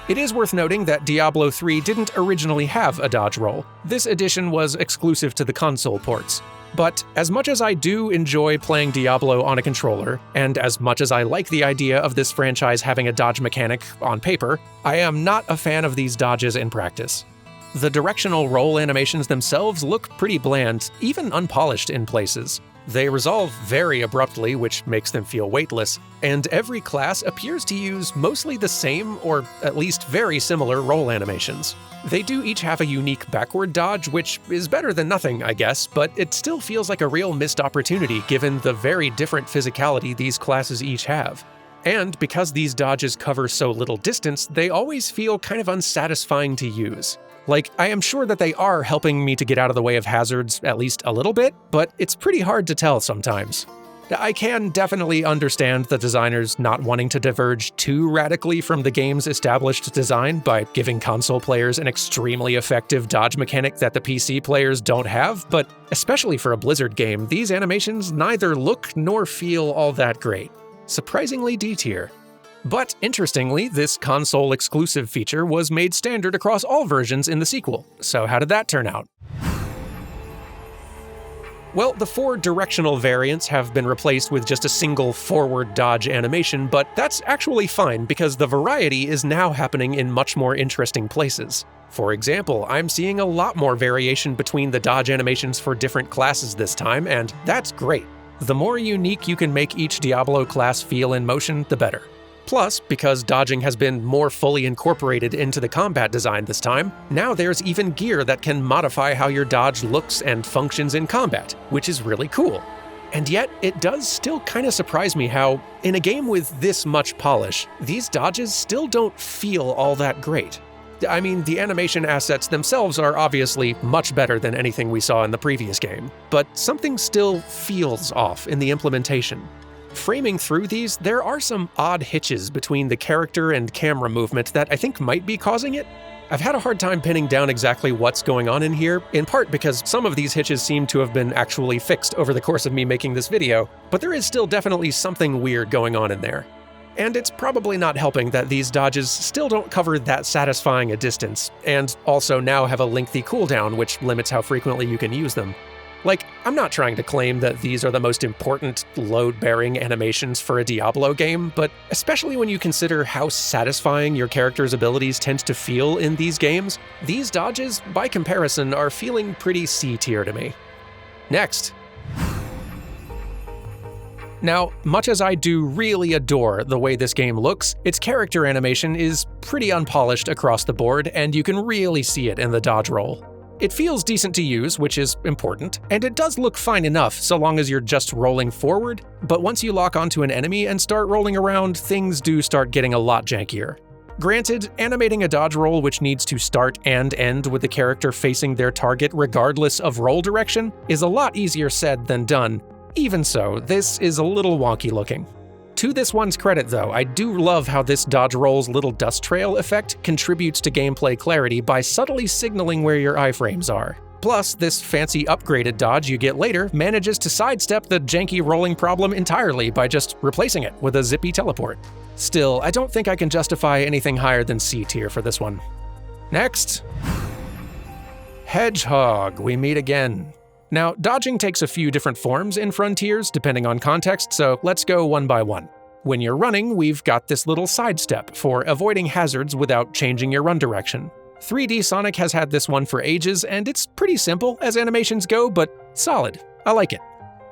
It is worth noting that Diablo III didn't originally have a dodge roll. This edition was exclusive to the console ports. But as much as I do enjoy playing Diablo on a controller, and as much as I like the idea of this franchise having a dodge mechanic on paper, I am not a fan of these dodges in practice. The directional roll animations themselves look pretty bland, even unpolished in places. They resolve very abruptly, which makes them feel weightless, and every class appears to use mostly the same, or at least very similar, roll animations. They do each have a unique backward dodge, which is better than nothing, I guess, but it still feels like a real missed opportunity given the very different physicality these classes each have. And because these dodges cover so little distance, they always feel kind of unsatisfying to use. Like, I am sure that they are helping me to get out of the way of hazards at least a little bit, but it's pretty hard to tell sometimes. I can definitely understand the designers not wanting to diverge too radically from the game's established design by giving console players an extremely effective dodge mechanic that the PC players don't have, but especially for a Blizzard game, these animations neither look nor feel all that great. Surprisingly D tier. But interestingly, this console-exclusive feature was made standard across all versions in the sequel, so how did that turn out? Well, the 4 directional variants have been replaced with just a single forward dodge animation, but that's actually fine because the variety is now happening in much more interesting places. For example, I'm seeing a lot more variation between the dodge animations for different classes this time, and that's great. The more unique you can make each Diablo class feel in motion, the better. Plus, because dodging has been more fully incorporated into the combat design this time, now there's even gear that can modify how your dodge looks and functions in combat, which is really cool. And yet, it does still kind of surprise me how, in a game with this much polish, these dodges still don't feel all that great. I mean, the animation assets themselves are obviously much better than anything we saw in the previous game, but something still feels off in the implementation. Framing through these, there are some odd hitches between the character and camera movement that I think might be causing it. I've had a hard time pinning down exactly what's going on in here, in part because some of these hitches seem to have been actually fixed over the course of me making this video, but there is still definitely something weird going on in there. And it's probably not helping that these dodges still don't cover that satisfying a distance, and also now have a lengthy cooldown which limits how frequently you can use them. Like, I'm not trying to claim that these are the most important load-bearing animations for a Diablo game, but especially when you consider how satisfying your character's abilities tend to feel in these games, these dodges, by comparison, are feeling pretty C tier to me. Next. Now, much as I do really adore the way this game looks, its character animation is pretty unpolished across the board, and you can really see it in the dodge roll. It feels decent to use, which is important, and it does look fine enough so long as you're just rolling forward, but once you lock onto an enemy and start rolling around, things do start getting a lot jankier. Granted, animating a dodge roll which needs to start and end with the character facing their target regardless of roll direction is a lot easier said than done. Even so, this is a little wonky looking. To this one's credit though, I do love how this dodge roll's little dust trail effect contributes to gameplay clarity by subtly signaling where your iframes are. Plus, this fancy upgraded dodge you get later manages to sidestep the janky rolling problem entirely by just replacing it with a zippy teleport. Still, I don't think I can justify anything higher than C tier for this one. Next. Hedgehog, we meet again. Now, dodging takes a few different forms in Frontiers depending on context, so let's go one by one. When you're running, we've got this little sidestep for avoiding hazards without changing your run direction. 3D Sonic has had this one for ages, and it's pretty simple as animations go, but solid. I like it.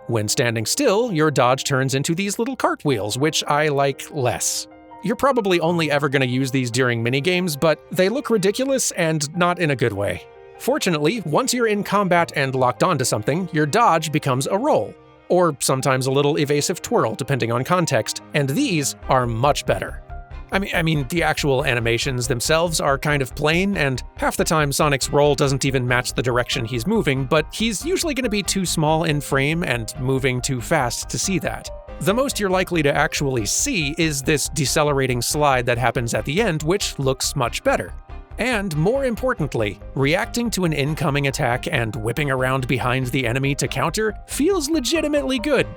When standing still, your dodge turns into these little cartwheels, which I like less. You're probably only ever going to use these during minigames, but they look ridiculous and not in a good way. Fortunately, once you're in combat and locked onto something, your dodge becomes a roll, or sometimes a little evasive twirl depending on context, and these are much better. I mean, the actual animations themselves are kind of plain, and half the time Sonic's roll doesn't even match the direction he's moving, but he's usually going to be too small in frame and moving too fast to see that. The most you're likely to actually see is this decelerating slide that happens at the end, which looks much better. And more importantly, reacting to an incoming attack and whipping around behind the enemy to counter feels legitimately good.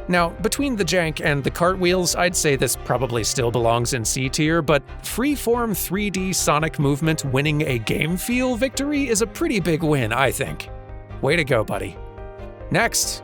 Now, between the jank and the cartwheels, I'd say this probably still belongs in C tier, but freeform 3D Sonic movement winning a game feel victory is a pretty big win, I think. Way to go, buddy. Next.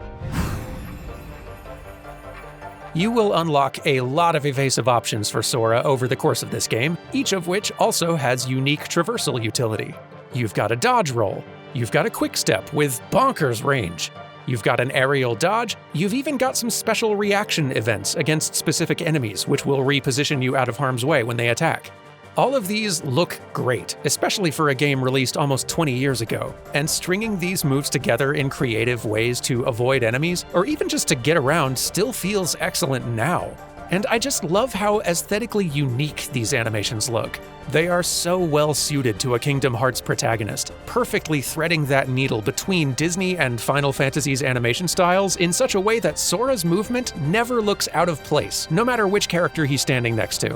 You will unlock a lot of evasive options for Sora over the course of this game, each of which also has unique traversal utility. You've got a dodge roll, you've got a quick step with bonkers range, you've got an aerial dodge, you've even got some special reaction events against specific enemies which will reposition you out of harm's way when they attack. All of these look great, especially for a game released almost 20 years ago, and stringing these moves together in creative ways to avoid enemies, or even just to get around, still feels excellent now. And I just love how aesthetically unique these animations look. They are so well suited to a Kingdom Hearts protagonist, perfectly threading that needle between Disney and Final Fantasy's animation styles in such a way that Sora's movement never looks out of place, no matter which character he's standing next to.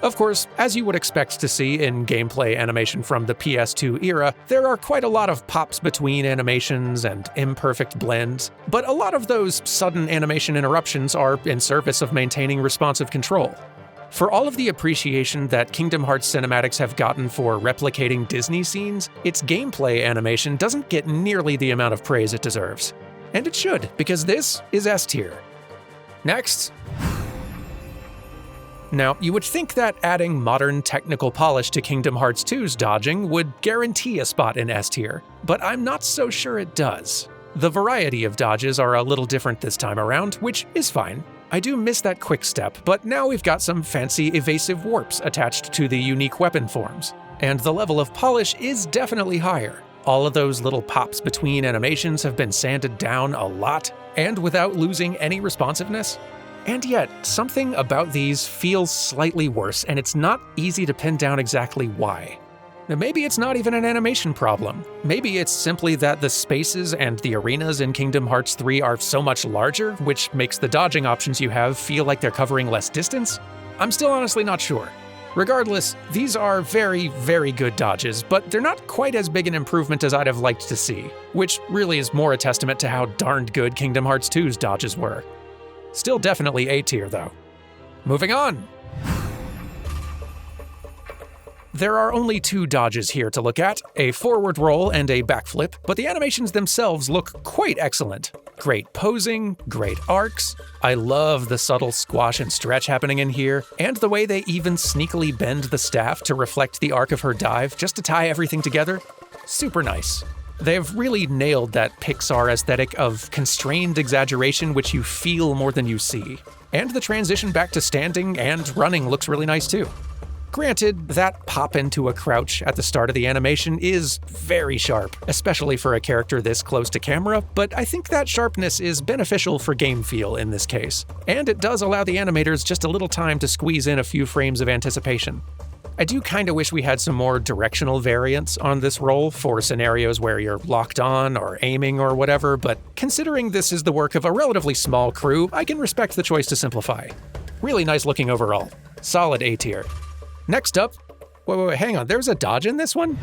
Of course, as you would expect to see in gameplay animation from the PS2 era, there are quite a lot of pops between animations and imperfect blends, but a lot of those sudden animation interruptions are in service of maintaining responsive control. For all of the appreciation that Kingdom Hearts cinematics have gotten for replicating Disney scenes, its gameplay animation doesn't get nearly the amount of praise it deserves. And it should, because this is S tier. Next. Now, you would think that adding modern technical polish to Kingdom Hearts 2's dodging would guarantee a spot in S tier, but I'm not so sure it does. The variety of dodges are a little different this time around, which is fine. I do miss that quick step, but now we've got some fancy evasive warps attached to the unique weapon forms. And the level of polish is definitely higher. All of those little pops between animations have been sanded down a lot, and without losing any responsiveness. And yet, something about these feels slightly worse, and it's not easy to pin down exactly why. Now, maybe it's not even an animation problem. Maybe it's simply that the spaces and the arenas in Kingdom Hearts 3 are so much larger, which makes the dodging options you have feel like they're covering less distance? I'm still honestly not sure. Regardless, these are very, very good dodges, but they're not quite as big an improvement as I'd have liked to see, which really is more a testament to how darned good Kingdom Hearts 2's dodges were. Still definitely A tier, though. Moving on! There are only two dodges here to look at, a forward roll and a backflip, but the animations themselves look quite excellent. Great posing, great arcs. I love the subtle squash and stretch happening in here, and the way they even sneakily bend the staff to reflect the arc of her dive just to tie everything together. Super nice. They've really nailed that Pixar aesthetic of constrained exaggeration which you feel more than you see. And the transition back to standing and running looks really nice too. Granted, that pop into a crouch at the start of the animation is very sharp, especially for a character this close to camera, but I think that sharpness is beneficial for game feel in this case. And it does allow the animators just a little time to squeeze in a few frames of anticipation. I do kinda wish we had some more directional variants on this roll for scenarios where you're locked on or aiming or whatever, but considering this is the work of a relatively small crew, I can respect the choice to simplify. Really nice looking overall. Solid A tier. Next up, wait, hang on, there's a dodge in this one?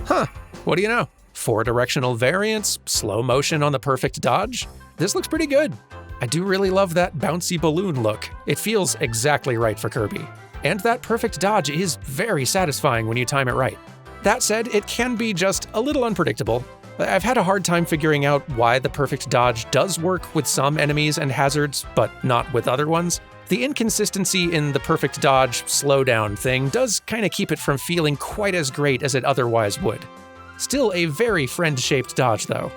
Huh, what do you know? 4 directional variants, slow motion on the perfect dodge. This looks pretty good. I do really love that bouncy balloon look. It feels exactly right for Kirby. And that perfect dodge is very satisfying when you time it right. That said, it can be just a little unpredictable. I've had a hard time figuring out why the perfect dodge does work with some enemies and hazards, but not with other ones. The inconsistency in the perfect dodge slowdown thing does kind of keep it from feeling quite as great as it otherwise would. Still a very friend-shaped dodge, though.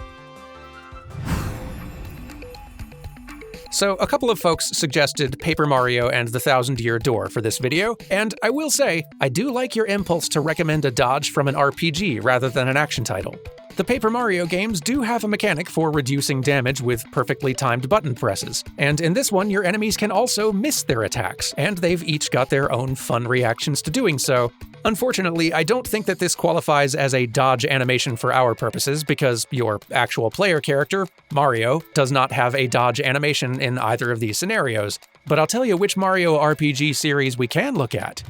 So a couple of folks suggested Paper Mario and the Thousand-Year Door for this video, and I will say, I do like your impulse to recommend a dodge from an RPG rather than an action title. The Paper Mario games do have a mechanic for reducing damage with perfectly timed button presses, and in this one your enemies can also miss their attacks, and they've each got their own fun reactions to doing so. Unfortunately, I don't think that this qualifies as a dodge animation for our purposes because your actual player character, Mario, does not have a dodge animation in either of these scenarios, but I'll tell you which Mario RPG series we can look at.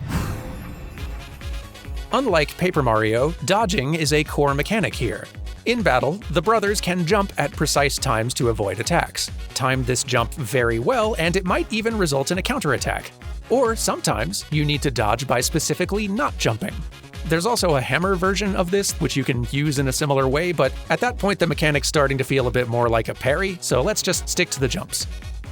Unlike Paper Mario, dodging is a core mechanic here. In battle, the brothers can jump at precise times to avoid attacks. Time this jump very well, and it might even result in a counterattack. Or sometimes, you need to dodge by specifically not jumping. There's also a hammer version of this, which you can use in a similar way, but at that point the mechanic's starting to feel a bit more like a parry, so let's just stick to the jumps.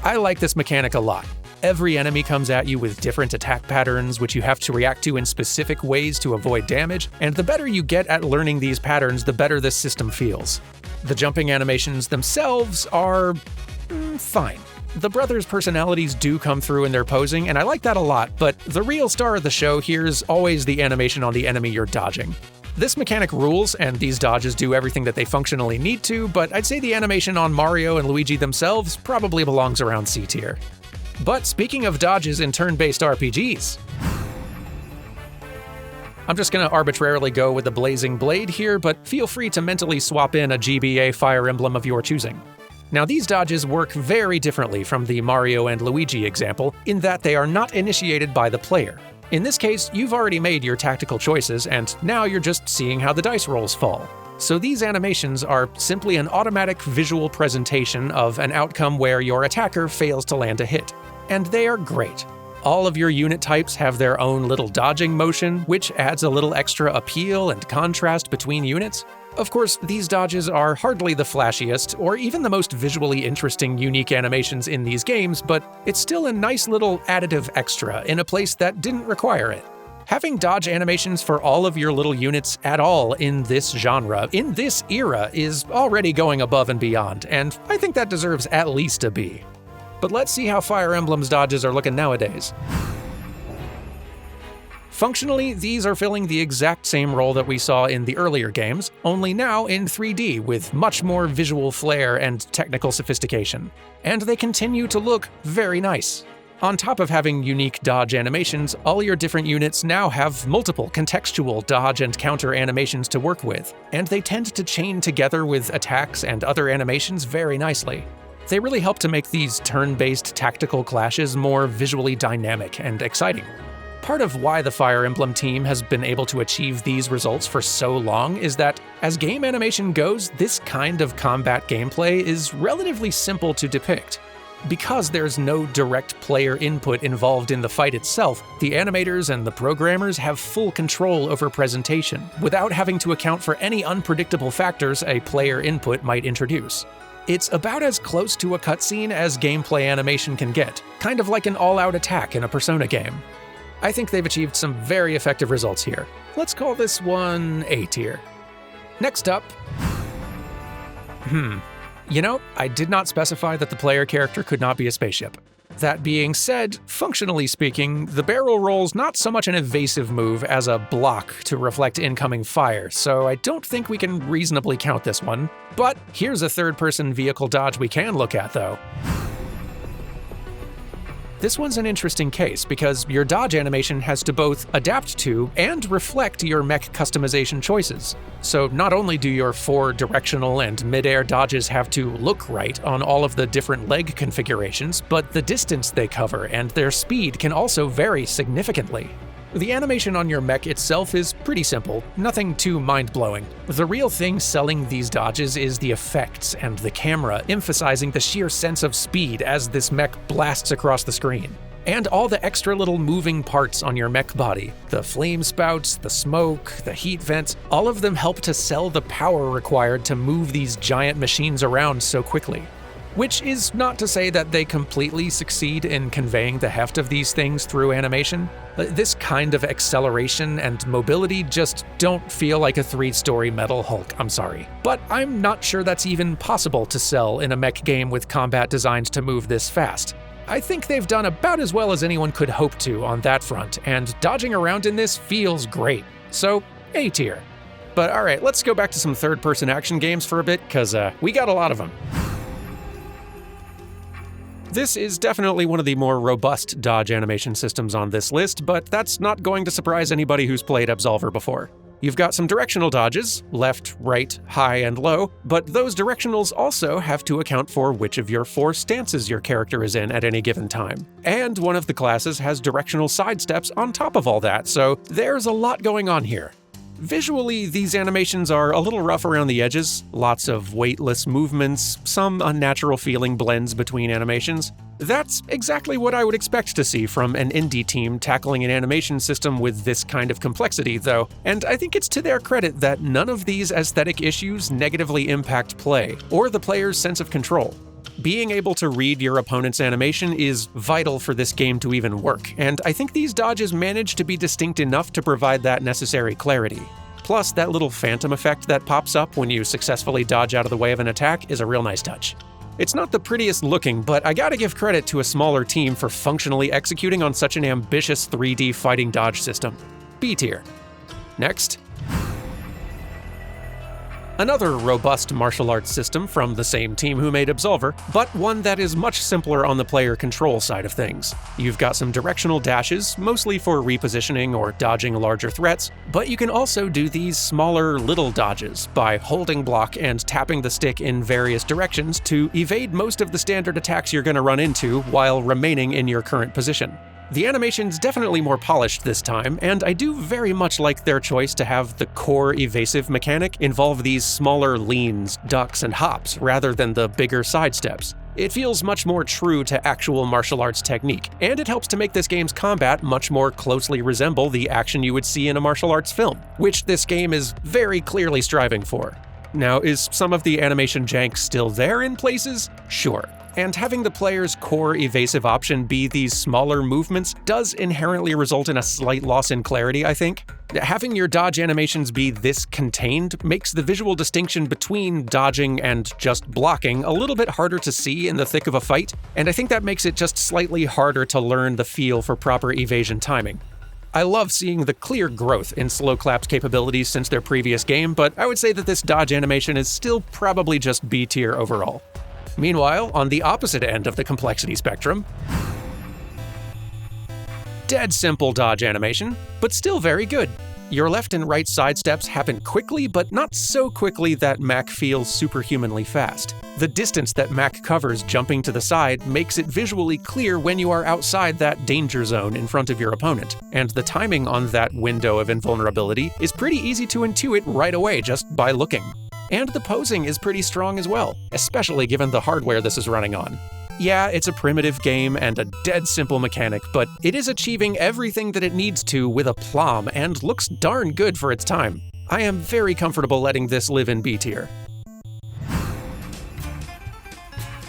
I like this mechanic a lot. Every enemy comes at you with different attack patterns, which you have to react to in specific ways to avoid damage, and the better you get at learning these patterns, the better this system feels. The jumping animations themselves are fine. The brothers' personalities do come through in their posing, and I like that a lot, but the real star of the show here is always the animation on the enemy you're dodging. This mechanic rules, and these dodges do everything that they functionally need to, but I'd say the animation on Mario and Luigi themselves probably belongs around C tier. But speaking of dodges in turn-based RPGs, I'm just gonna arbitrarily go with the Blazing Blade here, but feel free to mentally swap in a GBA Fire Emblem of your choosing. Now these dodges work very differently from the Mario and Luigi example, in that they are not initiated by the player. In this case, you've already made your tactical choices, and now you're just seeing how the dice rolls fall. So these animations are simply an automatic visual presentation of an outcome where your attacker fails to land a hit. And they are great. All of your unit types have their own little dodging motion, which adds a little extra appeal and contrast between units. Of course, these dodges are hardly the flashiest, or even the most visually interesting unique animations in these games, but it's still a nice little additive extra in a place that didn't require it. Having dodge animations for all of your little units at all in this genre, in this era, is already going above and beyond, and I think that deserves at least a B. But let's see how Fire Emblem's dodges are looking nowadays. Functionally, these are filling the exact same role that we saw in the earlier games, only now in 3D with much more visual flair and technical sophistication. And they continue to look very nice. On top of having unique dodge animations, all your different units now have multiple contextual dodge and counter animations to work with, and they tend to chain together with attacks and other animations very nicely. They really help to make these turn-based tactical clashes more visually dynamic and exciting. Part of why the Fire Emblem team has been able to achieve these results for so long is that, as game animation goes, this kind of combat gameplay is relatively simple to depict. Because there's no direct player input involved in the fight itself, the animators and the programmers have full control over presentation, without having to account for any unpredictable factors a player input might introduce. It's about as close to a cutscene as gameplay animation can get, kind of like an all-out attack in a Persona game. I think they've achieved some very effective results here. Let's call this one A tier. Next up... You know, I did not specify that the player character could not be a spaceship. That being said, functionally speaking, the barrel roll's not so much an evasive move as a block to reflect incoming fire, so I don't think we can reasonably count this one. But here's a third-person vehicle dodge we can look at, though. This one's an interesting case because your dodge animation has to both adapt to and reflect your mech customization choices. So not only do your 4 directional and mid-air dodges have to look right on all of the different leg configurations, but the distance they cover and their speed can also vary significantly. The animation on your mech itself is pretty simple, nothing too mind-blowing. The real thing selling these dodges is the effects and the camera emphasizing the sheer sense of speed as this mech blasts across the screen. And all the extra little moving parts on your mech body, the flame spouts, the smoke, the heat vents, all of them help to sell the power required to move these giant machines around so quickly. Which is not to say that they completely succeed in conveying the heft of these things through animation. This kind of acceleration and mobility just don't feel like a 3-story metal Hulk, I'm sorry. But I'm not sure that's even possible to sell in a mech game with combat designed to move this fast. I think they've done about as well as anyone could hope to on that front, and dodging around in this feels great. So, A tier. But alright, let's go back to some third-person action games for a bit, cause we got a lot of them. This is definitely one of the more robust dodge animation systems on this list, but that's not going to surprise anybody who's played Absolver before. You've got some directional dodges, left, right, high, and low, but those directionals also have to account for which of your 4 stances your character is in at any given time. And one of the classes has directional sidesteps on top of all that, so there's a lot going on here. Visually, these animations are a little rough around the edges, lots of weightless movements, some unnatural feeling blends between animations. That's exactly what I would expect to see from an indie team tackling an animation system with this kind of complexity, though, and I think it's to their credit that none of these aesthetic issues negatively impact play, or the player's sense of control. Being able to read your opponent's animation is vital for this game to even work, and I think these dodges manage to be distinct enough to provide that necessary clarity. Plus, that little phantom effect that pops up when you successfully dodge out of the way of an attack is a real nice touch. It's not the prettiest looking, but I gotta give credit to a smaller team for functionally executing on such an ambitious 3D fighting dodge system. B tier. Next. Another robust martial arts system from the same team who made Absolver, but one that is much simpler on the player control side of things. You've got some directional dashes, mostly for repositioning or dodging larger threats, but you can also do these smaller little dodges by holding block and tapping the stick in various directions to evade most of the standard attacks you're going to run into while remaining in your current position. The animation's definitely more polished this time, and I do very much like their choice to have the core evasive mechanic involve these smaller leans, ducks, and hops rather than the bigger sidesteps. It feels much more true to actual martial arts technique, and it helps to make this game's combat much more closely resemble the action you would see in a martial arts film, which this game is very clearly striving for. Now, is some of the animation jank still there in places? Sure. And having the player's core evasive option be these smaller movements does inherently result in a slight loss in clarity, I think. Having your dodge animations be this contained makes the visual distinction between dodging and just blocking a little bit harder to see in the thick of a fight, and I think that makes it just slightly harder to learn the feel for proper evasion timing. I love seeing the clear growth in slow clap's capabilities since their previous game, but I would say that this dodge animation is still probably just B tier overall. Meanwhile, on the opposite end of the complexity spectrum, dead simple dodge animation, but still very good. Your left and right sidesteps happen quickly, but not so quickly that Mac feels superhumanly fast. The distance that Mac covers jumping to the side makes it visually clear when you are outside that danger zone in front of your opponent, and the timing on that window of invulnerability is pretty easy to intuit right away just by looking. And the posing is pretty strong as well, especially given the hardware this is running on. Yeah, it's a primitive game and a dead simple mechanic, but it is achieving everything that it needs to with aplomb and looks darn good for its time. I am very comfortable letting this live in B tier.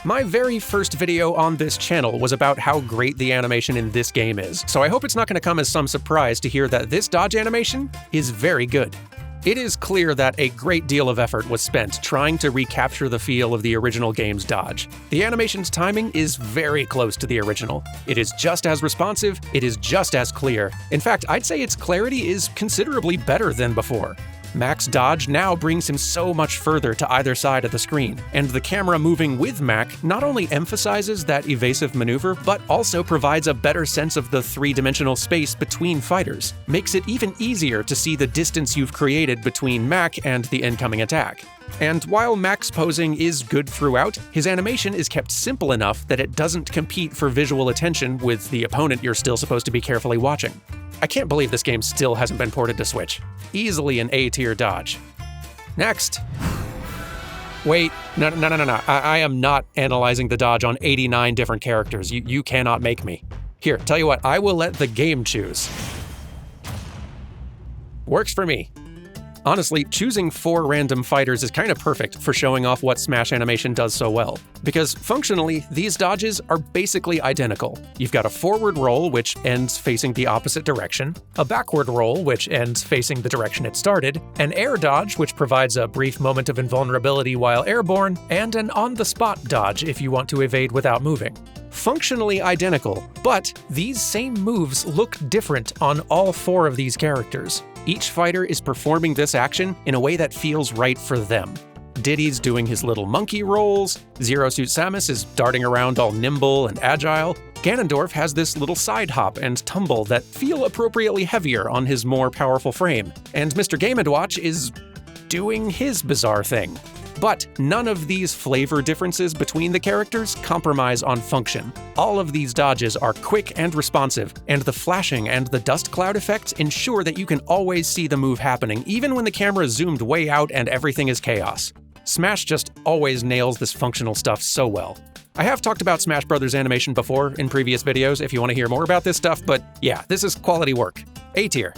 My very first video on this channel was about how great the animation in this game is, so I hope it's not going to come as some surprise to hear that this dodge animation is very good. It is clear that a great deal of effort was spent trying to recapture the feel of the original game's dodge. The animation's timing is very close to the original. It is just as responsive, it is just as clear. In fact, I'd say its clarity is considerably better than before. Mac's dodge now brings him so much further to either side of the screen, and the camera moving with Mac not only emphasizes that evasive maneuver, but also provides a better sense of the three-dimensional space between fighters, makes it even easier to see the distance you've created between Mac and the incoming attack. And while Mac's posing is good throughout, his animation is kept simple enough that it doesn't compete for visual attention with the opponent you're still supposed to be carefully watching. I can't believe this game still hasn't been ported to Switch. Easily an A-tier dodge. Next. Wait, no. I am not analyzing the dodge on 89 different characters. You cannot make me. Here, tell you what, I will let the game choose. Works for me. Honestly, choosing 4 random fighters is kind of perfect for showing off what Smash animation does so well, because functionally, these dodges are basically identical. You've got a forward roll, which ends facing the opposite direction, a backward roll, which ends facing the direction it started, an air dodge, which provides a brief moment of invulnerability while airborne, and an on-the-spot dodge if you want to evade without moving. Functionally identical, but these same moves look different on all 4 of these characters. Each fighter is performing this action in a way that feels right for them. Diddy's doing his little monkey rolls, Zero Suit Samus is darting around all nimble and agile, Ganondorf has this little side hop and tumble that feel appropriately heavier on his more powerful frame, and Mr. Game & Watch is doing his bizarre thing. But none of these flavor differences between the characters compromise on function. All of these dodges are quick and responsive, and the flashing and the dust cloud effects ensure that you can always see the move happening, even when the camera is zoomed way out and everything is chaos. Smash just always nails this functional stuff so well. I have talked about Smash Bros. Animation before in previous videos if you want to hear more about this stuff, but yeah, this is quality work. A tier.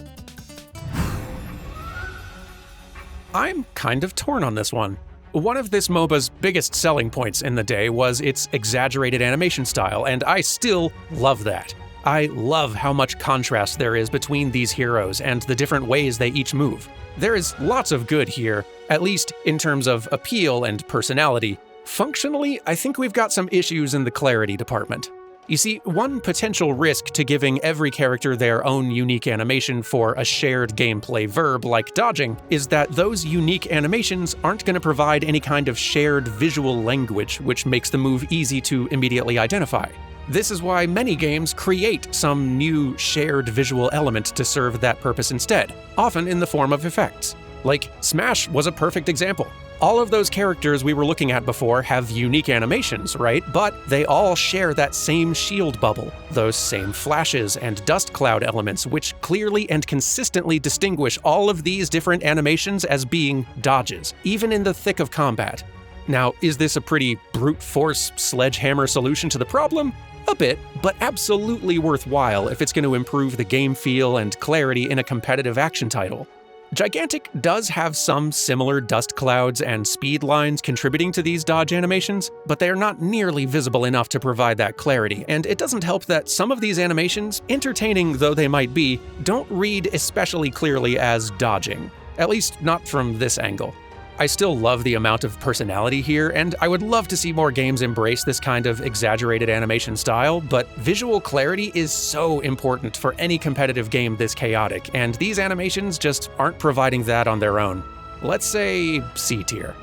I'm kind of torn on this one. One of this MOBA's biggest selling points in the day was its exaggerated animation style, and I still love that. I love how much contrast there is between these heroes and the different ways they each move. There is lots of good here, at least in terms of appeal and personality. Functionally, I think we've got some issues in the clarity department. You see, one potential risk to giving every character their own unique animation for a shared gameplay verb like dodging is that those unique animations aren't going to provide any kind of shared visual language which makes the move easy to immediately identify. This is why many games create some new shared visual element to serve that purpose instead, often in the form of effects. Like, Smash was a perfect example. All of those characters we were looking at before have unique animations, right? But they all share that same shield bubble, those same flashes and dust cloud elements, which clearly and consistently distinguish all of these different animations as being dodges, even in the thick of combat. Now, is this a pretty brute force sledgehammer solution to the problem? A bit, but absolutely worthwhile if it's going to improve the game feel and clarity in a competitive action title. Gigantic does have some similar dust clouds and speed lines contributing to these dodge animations, but they are not nearly visible enough to provide that clarity, and it doesn't help that some of these animations, entertaining though they might be, don't read especially clearly as dodging, at least not from this angle. I still love the amount of personality here, and I would love to see more games embrace this kind of exaggerated animation style, but visual clarity is so important for any competitive game this chaotic, and these animations just aren't providing that on their own. Let's say C tier.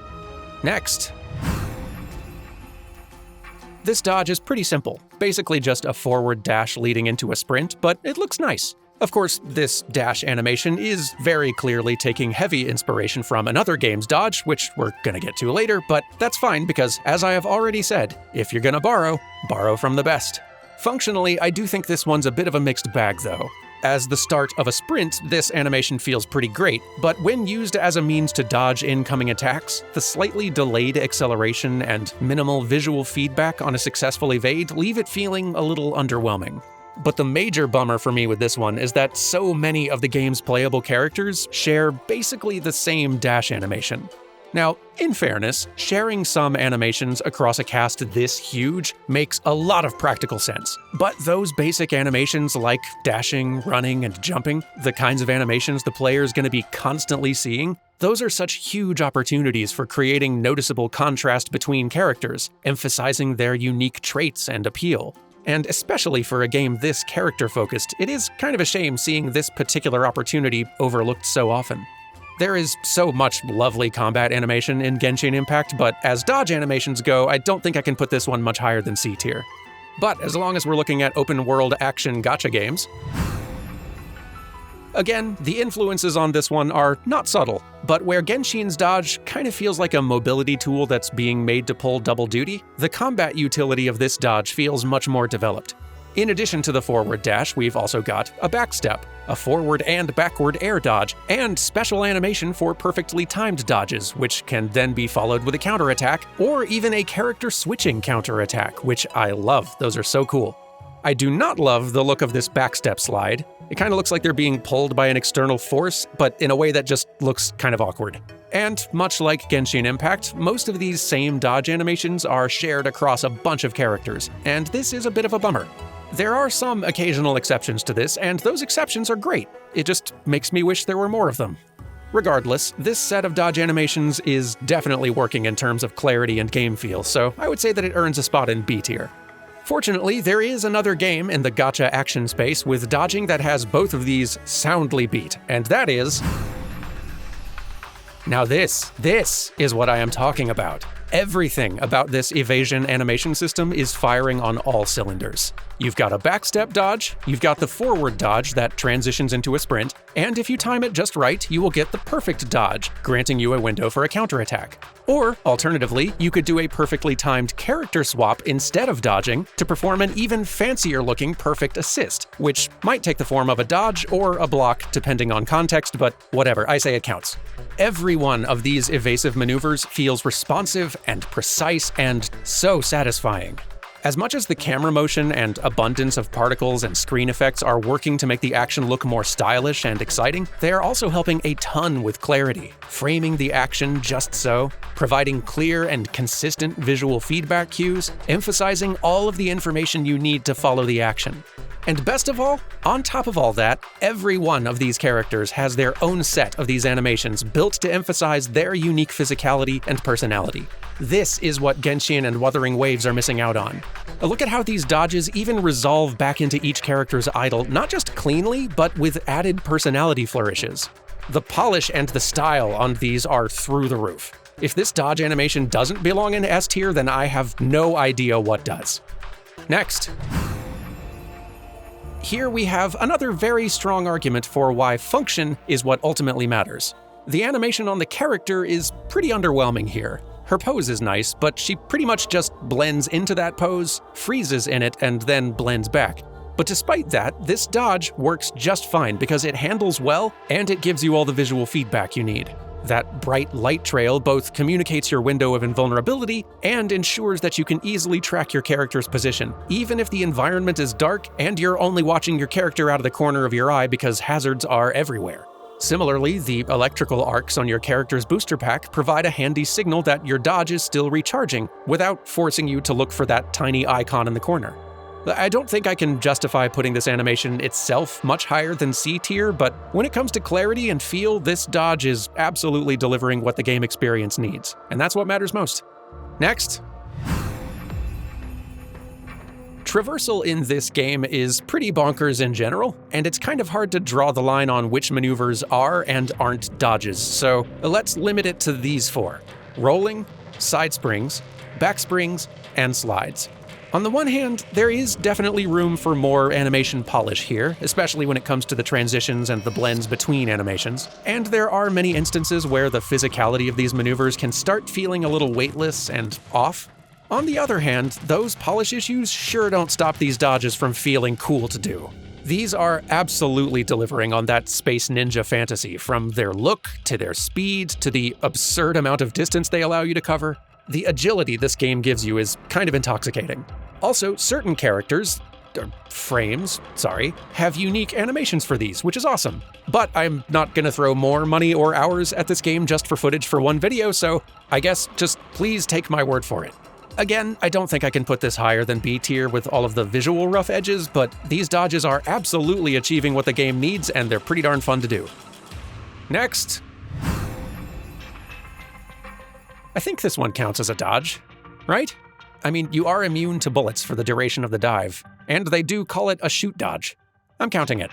Next. This dodge is pretty simple, basically just a forward dash leading into a sprint, but it looks nice. Of course, this dash animation is very clearly taking heavy inspiration from another game's dodge, which we're gonna get to later, but that's fine because, as I have already said, if you're gonna borrow from the best. Functionally, I do think this one's a bit of a mixed bag though. As the start of a sprint, this animation feels pretty great, but when used as a means to dodge incoming attacks, the slightly delayed acceleration and minimal visual feedback on a successful evade leave it feeling a little underwhelming. But the major bummer for me with this one is that so many of the game's playable characters share basically the same dash animation. Now, in fairness, sharing some animations across a cast this huge makes a lot of practical sense. But those basic animations like dashing, running, and jumping, the kinds of animations the player's going to be constantly seeing, those are such huge opportunities for creating noticeable contrast between characters, emphasizing their unique traits and appeal. And especially for a game this character-focused, it is kind of a shame seeing this particular opportunity overlooked so often. There is so much lovely combat animation in Genshin Impact, but as dodge animations go, I don't think I can put this one much higher than C tier. But as long as we're looking at open-world action gacha games, again, the influences on this one are not subtle, but where Genshin's dodge kind of feels like a mobility tool that's being made to pull double duty, the combat utility of this dodge feels much more developed. In addition to the forward dash, we've also got a backstep, a forward and backward air dodge, and special animation for perfectly timed dodges, which can then be followed with a counterattack, or even a character switching counterattack, which I love. Those are so cool. I do not love the look of this backstep slide. It kind of looks like they're being pulled by an external force, but in a way that just looks kind of awkward. And much like Genshin Impact, most of these same dodge animations are shared across a bunch of characters, and this is a bit of a bummer. There are some occasional exceptions to this, and those exceptions are great. It just makes me wish there were more of them. Regardless, this set of dodge animations is definitely working in terms of clarity and game feel, so I would say that it earns a spot in B tier. Fortunately, there is another game in the gacha action space with dodging that has both of these soundly beat, and that is... Now this is what I am talking about. Everything about this evasion animation system is firing on all cylinders. You've got a backstep dodge, you've got the forward dodge that transitions into a sprint, and if you time it just right, you will get the perfect dodge, granting you a window for a counterattack. Or, alternatively, you could do a perfectly timed character swap instead of dodging to perform an even fancier-looking perfect assist, which might take the form of a dodge or a block depending on context, but whatever, I say it counts. Every one of these evasive maneuvers feels responsive and precise and so satisfying. As much as the camera motion and abundance of particles and screen effects are working to make the action look more stylish and exciting, they are also helping a ton with clarity, framing the action just so, providing clear and consistent visual feedback cues, emphasizing all of the information you need to follow the action. And best of all, on top of all that, every one of these characters has their own set of these animations built to emphasize their unique physicality and personality. This is what Genshin and Wuthering Waves are missing out on. A look at how these dodges even resolve back into each character's idol, not just cleanly, but with added personality flourishes. The polish and the style on these are through the roof. If this dodge animation doesn't belong in S tier, then I have no idea what does. Next. Here we have another very strong argument for why function is what ultimately matters. The animation on the character is pretty underwhelming here. Her pose is nice, but she pretty much just blends into that pose, freezes in it, and then blends back. But despite that, this dodge works just fine because it handles well and it gives you all the visual feedback you need. That bright light trail both communicates your window of invulnerability and ensures that you can easily track your character's position, even if the environment is dark and you're only watching your character out of the corner of your eye because hazards are everywhere. Similarly, the electrical arcs on your character's booster pack provide a handy signal that your dodge is still recharging, without forcing you to look for that tiny icon in the corner. I don't think I can justify putting this animation itself much higher than C tier, but when it comes to clarity and feel, this dodge is absolutely delivering what the game experience needs, and that's what matters most. Next. Traversal in this game is pretty bonkers in general, and it's kind of hard to draw the line on which maneuvers are and aren't dodges, so let's limit it to these four: rolling, side springs, back springs, and slides. On the one hand, there is definitely room for more animation polish here, especially when it comes to the transitions and the blends between animations, and there are many instances where the physicality of these maneuvers can start feeling a little weightless and off. On the other hand, those polish issues sure don't stop these dodges from feeling cool to do. These are absolutely delivering on that space ninja fantasy, from their look to their speed to the absurd amount of distance they allow you to cover. The agility this game gives you is kind of intoxicating. Also, certain characters, have unique animations for these, which is awesome. But I'm not gonna throw more money or hours at this game just for footage for one video, so I guess just please take my word for it. Again, I don't think I can put this higher than B tier with all of the visual rough edges, but these dodges are absolutely achieving what the game needs, and they're pretty darn fun to do. Next. I think this one counts as a dodge, right? I mean, you are immune to bullets for the duration of the dive, and they do call it a shoot dodge. I'm counting it.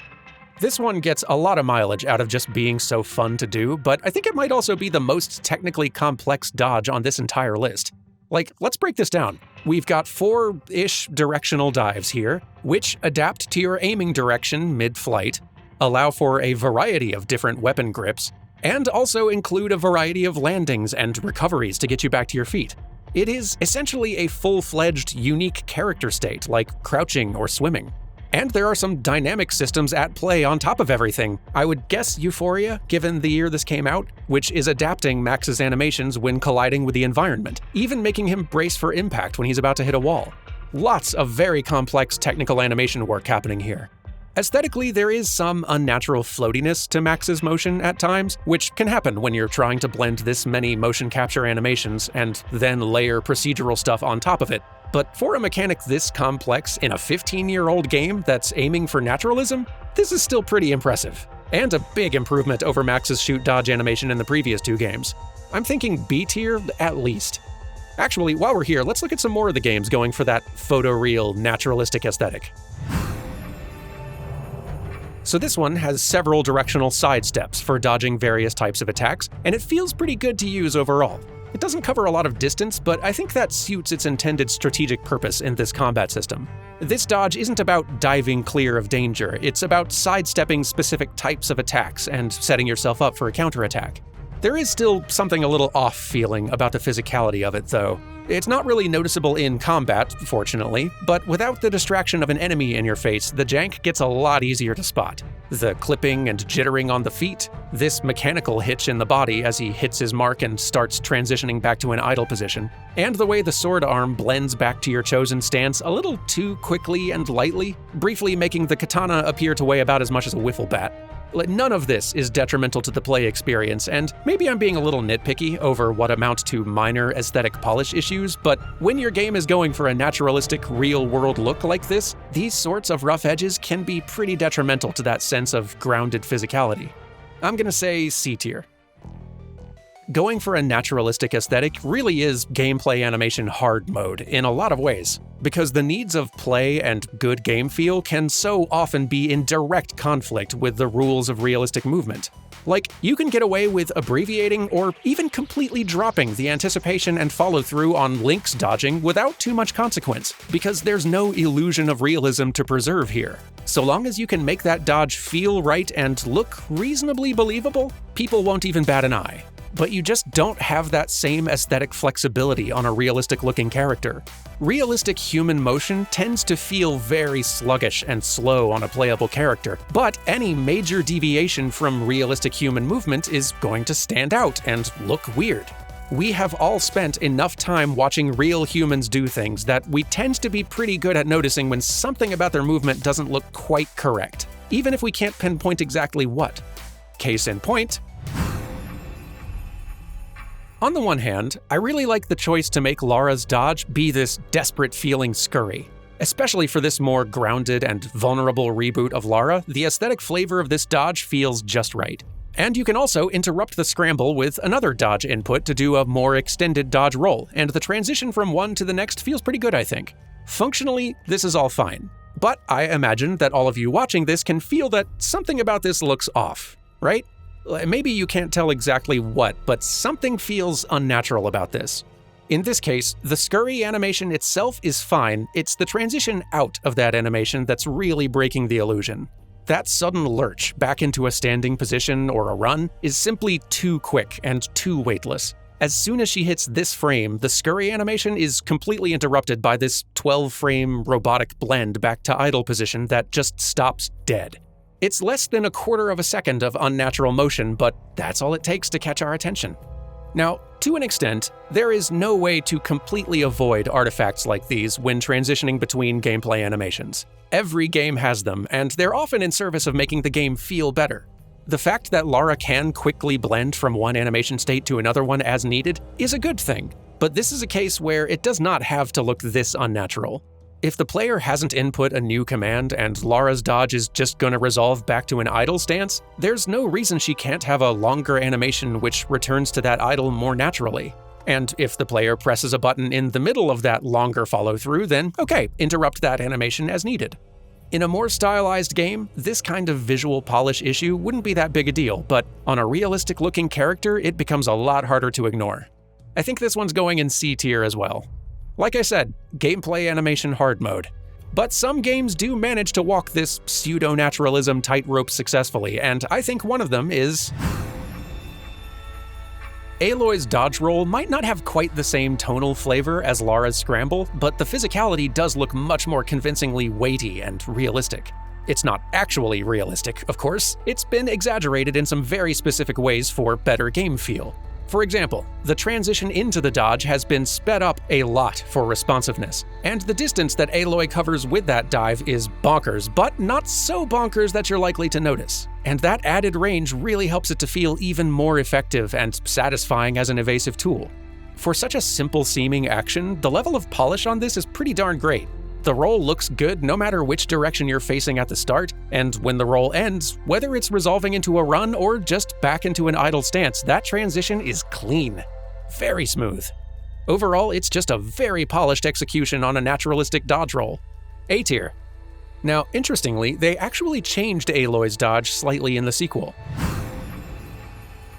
This one gets a lot of mileage out of just being so fun to do, but I think it might also be the most technically complex dodge on this entire list. Like, let's break this down. We've got 4-ish directional dives here, which adapt to your aiming direction mid-flight, allow for a variety of different weapon grips, and also include a variety of landings and recoveries to get you back to your feet. It is essentially a full-fledged, unique character state, like crouching or swimming. And there are some dynamic systems at play on top of everything. I would guess Euphoria, given the year this came out, which is adapting Max's animations when colliding with the environment, even making him brace for impact when he's about to hit a wall. Lots of very complex technical animation work happening here. Aesthetically, there is some unnatural floatiness to Max's motion at times, which can happen when you're trying to blend this many motion capture animations and then layer procedural stuff on top of it. But for a mechanic this complex in a 15-year-old game that's aiming for naturalism, this is still pretty impressive. And a big improvement over Max's shoot-dodge animation in the previous 2 games. I'm thinking B tier at least. Actually, while we're here, let's look at some more of the games going for that photoreal, naturalistic aesthetic. So this one has several directional sidesteps for dodging various types of attacks, and it feels pretty good to use overall. It doesn't cover a lot of distance, but I think that suits its intended strategic purpose in this combat system. This dodge isn't about diving clear of danger, it's about sidestepping specific types of attacks and setting yourself up for a counterattack. There is still something a little off feeling about the physicality of it, though. It's not really noticeable in combat, fortunately, but without the distraction of an enemy in your face, the jank gets a lot easier to spot. The clipping and jittering on the feet, this mechanical hitch in the body as he hits his mark and starts transitioning back to an idle position, and the way the sword arm blends back to your chosen stance a little too quickly and lightly, briefly making the katana appear to weigh about as much as a wiffle bat. None of this is detrimental to the play experience, and maybe I'm being a little nitpicky over what amount to minor aesthetic polish issues, but when your game is going for a naturalistic, real-world look like this, these sorts of rough edges can be pretty detrimental to that sense of grounded physicality. I'm gonna say C tier. Going for a naturalistic aesthetic really is gameplay animation hard mode in a lot of ways, because the needs of play and good game feel can so often be in direct conflict with the rules of realistic movement. Like, you can get away with abbreviating or even completely dropping the anticipation and follow-through on Link's dodging without too much consequence, because there's no illusion of realism to preserve here. So long as you can make that dodge feel right and look reasonably believable, people won't even bat an eye. But you just don't have that same aesthetic flexibility on a realistic-looking character. Realistic human motion tends to feel very sluggish and slow on a playable character, but any major deviation from realistic human movement is going to stand out and look weird. We have all spent enough time watching real humans do things that we tend to be pretty good at noticing when something about their movement doesn't look quite correct, even if we can't pinpoint exactly what. Case in point, on the one hand, I really like the choice to make Lara's dodge be this desperate-feeling scurry. Especially for this more grounded and vulnerable reboot of Lara, the aesthetic flavor of this dodge feels just right. And you can also interrupt the scramble with another dodge input to do a more extended dodge roll, and the transition from one to the next feels pretty good, I think. Functionally, this is all fine. But I imagine that all of you watching this can feel that something about this looks off, right? Maybe you can't tell exactly what, but something feels unnatural about this. In this case, the scurry animation itself is fine, it's the transition out of that animation that's really breaking the illusion. That sudden lurch back into a standing position or a run is simply too quick and too weightless. As soon as she hits this frame, the scurry animation is completely interrupted by this 12-frame robotic blend back to idle position that just stops dead. It's less than a quarter of a second of unnatural motion, but that's all it takes to catch our attention. Now, to an extent, there is no way to completely avoid artifacts like these when transitioning between gameplay animations. Every game has them, and they're often in service of making the game feel better. The fact that Lara can quickly blend from one animation state to another one as needed is a good thing, but this is a case where it does not have to look this unnatural. If the player hasn't input a new command and Lara's dodge is just gonna resolve back to an idle stance, there's no reason she can't have a longer animation which returns to that idle more naturally. And if the player presses a button in the middle of that longer follow-through, then okay, interrupt that animation as needed. In a more stylized game, this kind of visual polish issue wouldn't be that big a deal, but on a realistic-looking character, it becomes a lot harder to ignore. I think this one's going in C tier as well. Like I said, gameplay animation hard mode. But some games do manage to walk this pseudo-naturalism tightrope successfully, and I think one of them is... Aloy's dodge roll might not have quite the same tonal flavor as Lara's scramble, but the physicality does look much more convincingly weighty and realistic. It's not actually realistic, of course. It's been exaggerated in some very specific ways for better game feel. For example, the transition into the dodge has been sped up a lot for responsiveness, and the distance that Aloy covers with that dive is bonkers, but not so bonkers that you're likely to notice. And that added range really helps it to feel even more effective and satisfying as an evasive tool. For such a simple-seeming action, the level of polish on this is pretty darn great. The roll looks good no matter which direction you're facing at the start, and when the roll ends, whether it's resolving into a run or just back into an idle stance, that transition is clean. Very smooth. Overall, it's just a very polished execution on a naturalistic dodge roll. A tier. Now, interestingly, they actually changed Aloy's dodge slightly in the sequel.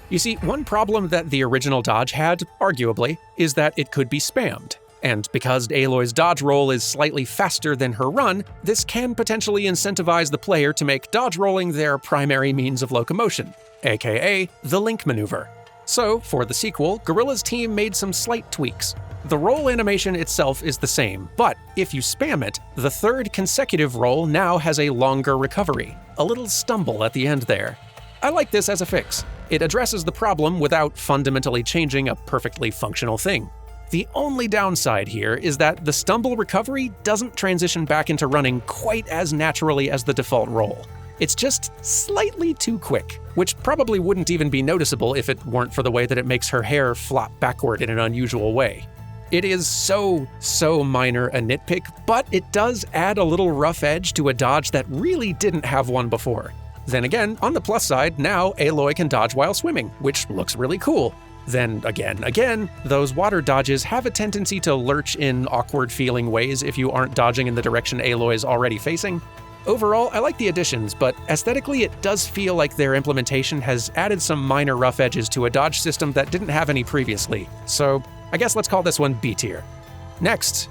You see, one problem that the original dodge had, arguably, is that it could be spammed. And because Aloy's dodge roll is slightly faster than her run, this can potentially incentivize the player to make dodge rolling their primary means of locomotion, aka the link maneuver. So, for the sequel, Guerrilla's team made some slight tweaks. The roll animation itself is the same, but if you spam it, the third consecutive roll now has a longer recovery, a little stumble at the end there. I like this as a fix. It addresses the problem without fundamentally changing a perfectly functional thing. The only downside here is that the stumble recovery doesn't transition back into running quite as naturally as the default roll. It's just slightly too quick, which probably wouldn't even be noticeable if it weren't for the way that it makes her hair flop backward in an unusual way. It is so minor a nitpick, but it does add a little rough edge to a dodge that really didn't have one before. Then again, on the plus side, now Aloy can dodge while swimming, which looks really cool. Then again, those water dodges have a tendency to lurch in awkward-feeling ways if you aren't dodging in the direction Aloy is already facing. Overall, I like the additions, but aesthetically it does feel like their implementation has added some minor rough edges to a dodge system that didn't have any previously. So I guess let's call this one B tier. Next.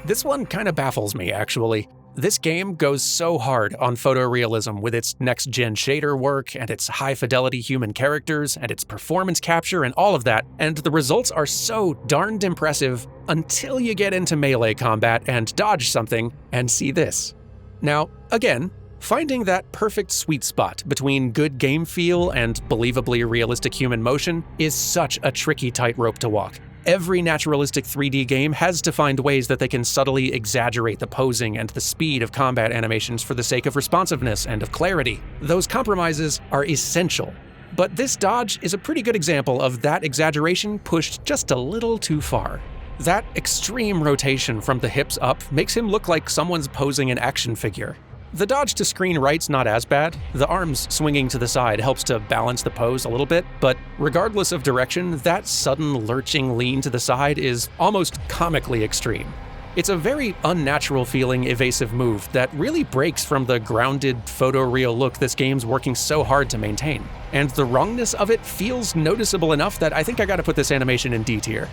This one kinda baffles me, actually. This game goes so hard on photorealism with its next-gen shader work and its high-fidelity human characters and its performance capture and all of that, and the results are so darned impressive until you get into melee combat and dodge something and see this. Now, again, finding that perfect sweet spot between good game feel and believably realistic human motion is such a tricky tightrope to walk. Every naturalistic 3D game has to find ways that they can subtly exaggerate the posing and the speed of combat animations for the sake of responsiveness and of clarity. Those compromises are essential. But this dodge is a pretty good example of that exaggeration pushed just a little too far. That extreme rotation from the hips up makes him look like someone's posing an action figure. The dodge to screen right's not as bad. The arms swinging to the side helps to balance the pose a little bit, but regardless of direction, that sudden lurching lean to the side is almost comically extreme. It's a very unnatural feeling evasive move that really breaks from the grounded photoreal look this game's working so hard to maintain. And the wrongness of it feels noticeable enough that I think I gotta put this animation in D tier.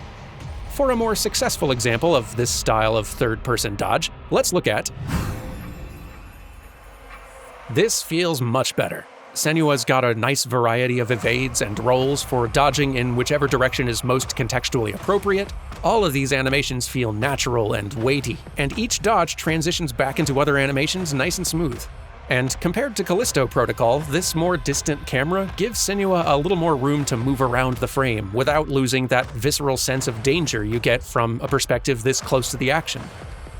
For a more successful example of this style of third-person dodge, let's look at... This feels much better. Senua's got a nice variety of evades and rolls for dodging in whichever direction is most contextually appropriate. All of these animations feel natural and weighty, and each dodge transitions back into other animations nice and smooth. And compared to Callisto Protocol, this more distant camera gives Senua a little more room to move around the frame without losing that visceral sense of danger you get from a perspective this close to the action.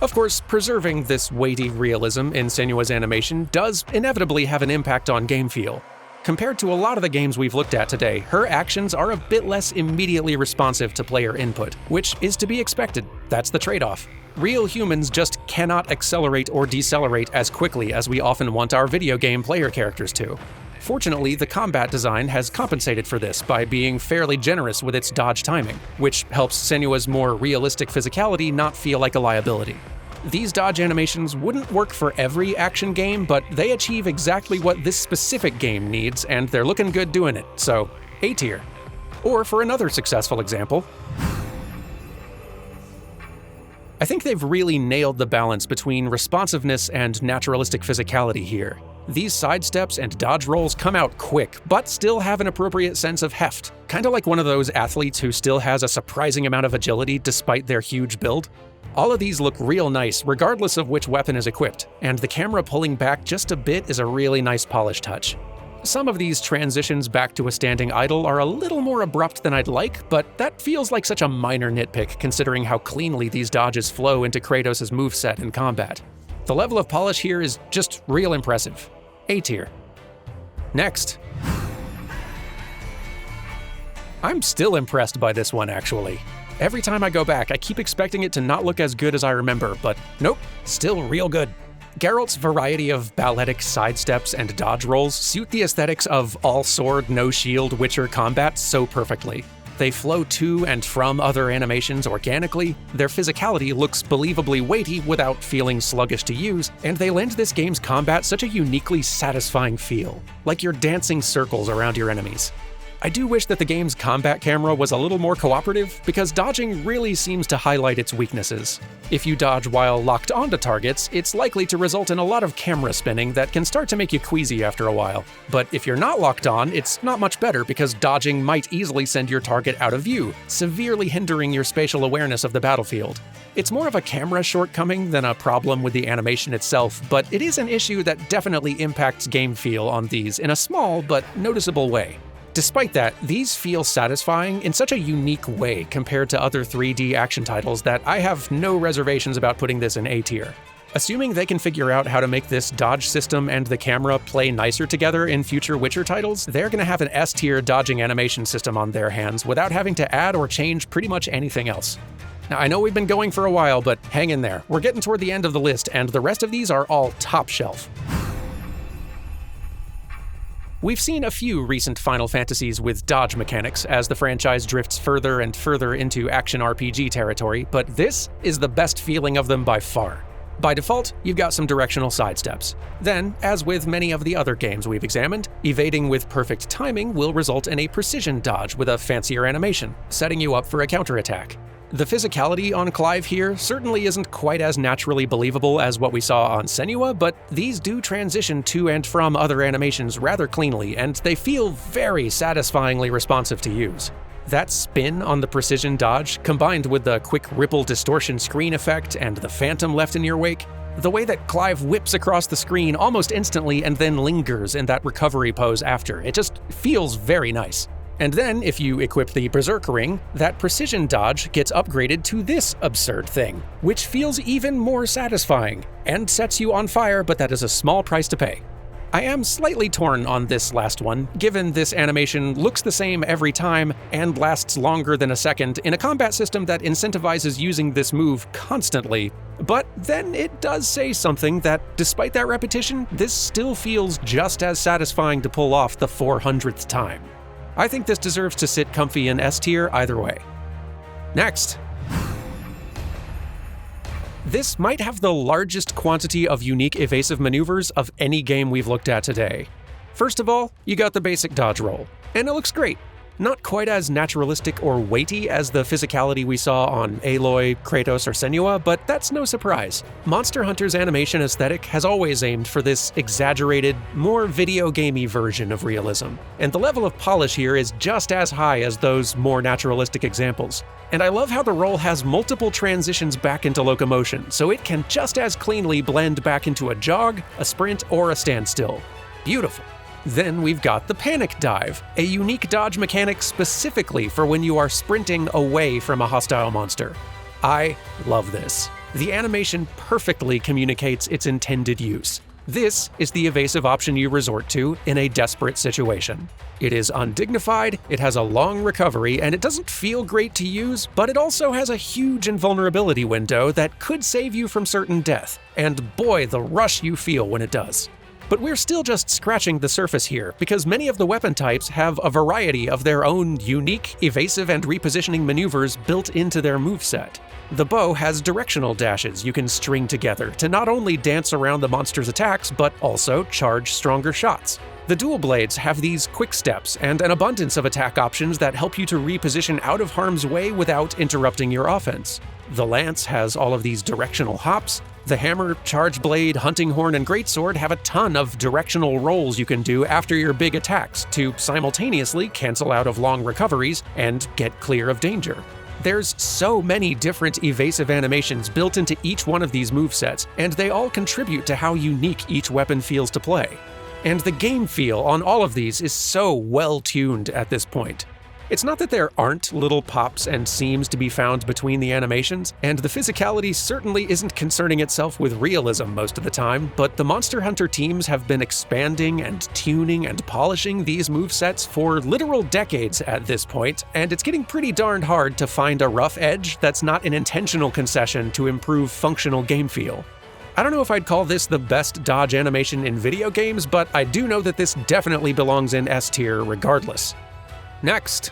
Of course, preserving this weighty realism in Senua's animation does inevitably have an impact on game feel. Compared to a lot of the games we've looked at today, her actions are a bit less immediately responsive to player input, which is to be expected. That's the trade-off. Real humans just cannot accelerate or decelerate as quickly as we often want our video game player characters to. Fortunately, the combat design has compensated for this by being fairly generous with its dodge timing, which helps Senua's more realistic physicality not feel like a liability. These dodge animations wouldn't work for every action game, but they achieve exactly what this specific game needs, and they're looking good doing it, so A tier. Or for another successful example, I think they've really nailed the balance between responsiveness and naturalistic physicality here. These sidesteps and dodge rolls come out quick, but still have an appropriate sense of heft. Kinda like one of those athletes who still has a surprising amount of agility despite their huge build. All of these look real nice regardless of which weapon is equipped, and the camera pulling back just a bit is a really nice polish touch. Some of these transitions back to a standing idle are a little more abrupt than I'd like, but that feels like such a minor nitpick considering how cleanly these dodges flow into Kratos' moveset in combat. The level of polish here is just real impressive. A tier. Next. I'm still impressed by this one, actually. Every time I go back, I keep expecting it to not look as good as I remember, but nope, still real good. Geralt's variety of balletic sidesteps and dodge rolls suit the aesthetics of all sword, no shield Witcher combat so perfectly. They flow to and from other animations organically, their physicality looks believably weighty without feeling sluggish to use, and they lend this game's combat such a uniquely satisfying feel, like you're dancing circles around your enemies. I do wish that the game's combat camera was a little more cooperative, because dodging really seems to highlight its weaknesses. If you dodge while locked onto targets, it's likely to result in a lot of camera spinning that can start to make you queasy after a while. But if you're not locked on, it's not much better because dodging might easily send your target out of view, severely hindering your spatial awareness of the battlefield. It's more of a camera shortcoming than a problem with the animation itself, but it is an issue that definitely impacts game feel on these in a small but noticeable way. Despite that, these feel satisfying in such a unique way compared to other 3D action titles that I have no reservations about putting this in A tier. Assuming they can figure out how to make this dodge system and the camera play nicer together in future Witcher titles, they're gonna have an S tier dodging animation system on their hands without having to add or change pretty much anything else. Now, I know we've been going for a while, but hang in there. We're getting toward the end of the list, and the rest of these are all top shelf. We've seen a few recent Final Fantasies with dodge mechanics as the franchise drifts further and further into action RPG territory, but this is the best feeling of them by far. By default, you've got some directional sidesteps. Then, as with many of the other games we've examined, evading with perfect timing will result in a precision dodge with a fancier animation, setting you up for a counterattack. The physicality on Clive here certainly isn't quite as naturally believable as what we saw on Senua, but these do transition to and from other animations rather cleanly, and they feel very satisfyingly responsive to use. That spin on the precision dodge, combined with the quick ripple distortion screen effect and the phantom left in your wake, the way that Clive whips across the screen almost instantly and then lingers in that recovery pose after, it just feels very nice. And then, if you equip the Berserker Ring, that precision dodge gets upgraded to this absurd thing, which feels even more satisfying, and sets you on fire, but that is a small price to pay. I am slightly torn on this last one, given this animation looks the same every time and lasts longer than a second in a combat system that incentivizes using this move constantly. But then it does say something that, despite that repetition, this still feels just as satisfying to pull off the 400th time. I think this deserves to sit comfy in S tier either way. Next. This might have the largest quantity of unique evasive maneuvers of any game we've looked at today. First of all, you got the basic dodge roll, and it looks great. Not quite as naturalistic or weighty as the physicality we saw on Aloy, Kratos, or Senua, but that's no surprise. Monster Hunter's animation aesthetic has always aimed for this exaggerated, more video gamey version of realism, and the level of polish here is just as high as those more naturalistic examples. And I love how the roll has multiple transitions back into locomotion, so it can just as cleanly blend back into a jog, a sprint, or a standstill. Beautiful. Then we've got the Panic Dive, a unique dodge mechanic specifically for when you are sprinting away from a hostile monster. I love this. The animation perfectly communicates its intended use. This is the evasive option you resort to in a desperate situation. It is undignified, it has a long recovery, and it doesn't feel great to use, but it also has a huge invulnerability window that could save you from certain death, and boy, the rush you feel when it does. But we're still just scratching the surface here, because many of the weapon types have a variety of their own unique, evasive, and repositioning maneuvers built into their moveset. The bow has directional dashes you can string together to not only dance around the monster's attacks, but also charge stronger shots. The dual blades have these quick steps and an abundance of attack options that help you to reposition out of harm's way without interrupting your offense. The lance has all of these directional hops. The hammer, charge blade, hunting horn, and greatsword have a ton of directional rolls you can do after your big attacks to simultaneously cancel out of long recoveries and get clear of danger. There's so many different evasive animations built into each one of these movesets, and they all contribute to how unique each weapon feels to play. And the game feel on all of these is so well tuned at this point. It's not that there aren't little pops and seams to be found between the animations, and the physicality certainly isn't concerning itself with realism most of the time, but the Monster Hunter teams have been expanding and tuning and polishing these movesets for literal decades at this point, and it's getting pretty darned hard to find a rough edge that's not an intentional concession to improve functional game feel. I don't know if I'd call this the best dodge animation in video games, but I do know that this definitely belongs in S tier regardless. Next.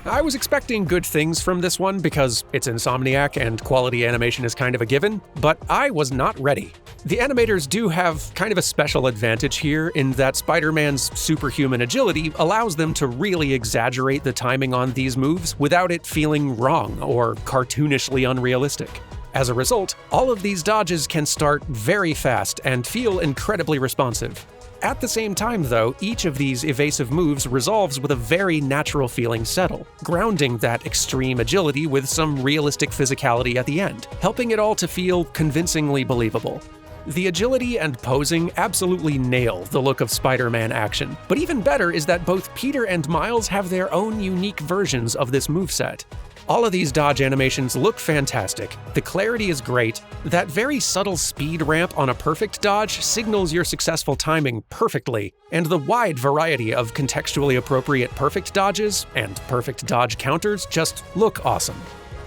I was expecting good things from this one because it's Insomniac and quality animation is kind of a given, but I was not ready. The animators do have kind of a special advantage here in that Spider-Man's superhuman agility allows them to really exaggerate the timing on these moves without it feeling wrong or cartoonishly unrealistic. As a result, all of these dodges can start very fast and feel incredibly responsive. At the same time, though, each of these evasive moves resolves with a very natural-feeling settle, grounding that extreme agility with some realistic physicality at the end, helping it all to feel convincingly believable. The agility and posing absolutely nail the look of Spider-Man action, but even better is that both Peter and Miles have their own unique versions of this moveset. All of these dodge animations look fantastic, the clarity is great, that very subtle speed ramp on a perfect dodge signals your successful timing perfectly, and the wide variety of contextually appropriate perfect dodges and perfect dodge counters just look awesome.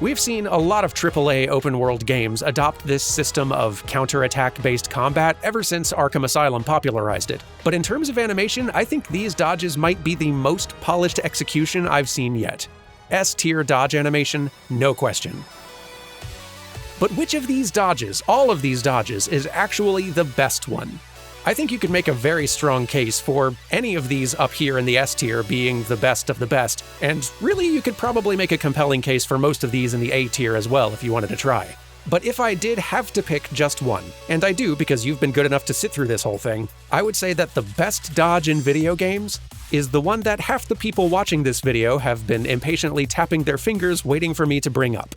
We've seen a lot of AAA open-world games adopt this system of counter-attack-based combat ever since Arkham Asylum popularized it, but in terms of animation, I think these dodges might be the most polished execution I've seen yet. S-tier dodge animation, no question. But which of these dodges, all of these dodges, is actually the best one? I think you could make a very strong case for any of these up here in the S-tier being the best of the best, and really you could probably make a compelling case for most of these in the A-tier as well if you wanted to try. But if I did have to pick just one, and I do because you've been good enough to sit through this whole thing, I would say that the best dodge in video games is the one that half the people watching this video have been impatiently tapping their fingers waiting for me to bring up.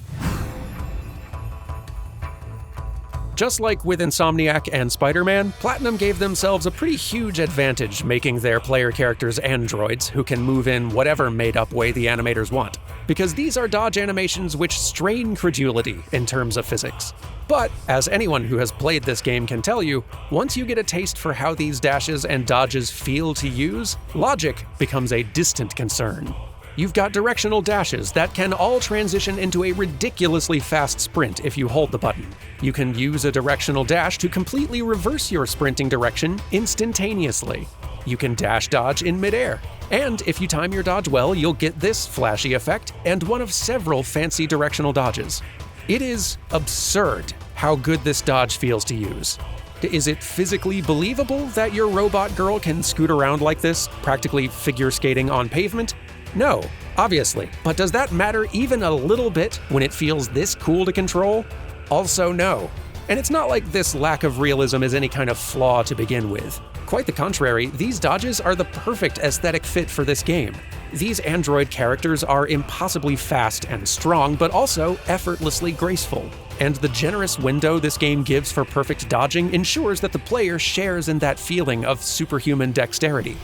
Just like with Insomniac and Spider-Man, Platinum gave themselves a pretty huge advantage making their player characters androids who can move in whatever made-up way the animators want, because these are dodge animations which strain credulity in terms of physics. But, as anyone who has played this game can tell you, once you get a taste for how these dashes and dodges feel to use, logic becomes a distant concern. You've got directional dashes that can all transition into a ridiculously fast sprint if you hold the button. You can use a directional dash to completely reverse your sprinting direction instantaneously. You can dash dodge in midair. And if you time your dodge well, you'll get this flashy effect and one of several fancy directional dodges. It is absurd how good this dodge feels to use. Is it physically believable that your robot girl can scoot around like this, practically figure skating on pavement? No, obviously, but does that matter even a little bit when it feels this cool to control? Also no. And it's not like this lack of realism is any kind of flaw to begin with. Quite the contrary, these dodges are the perfect aesthetic fit for this game. These android characters are impossibly fast and strong, but also effortlessly graceful. And the generous window this game gives for perfect dodging ensures that the player shares in that feeling of superhuman dexterity.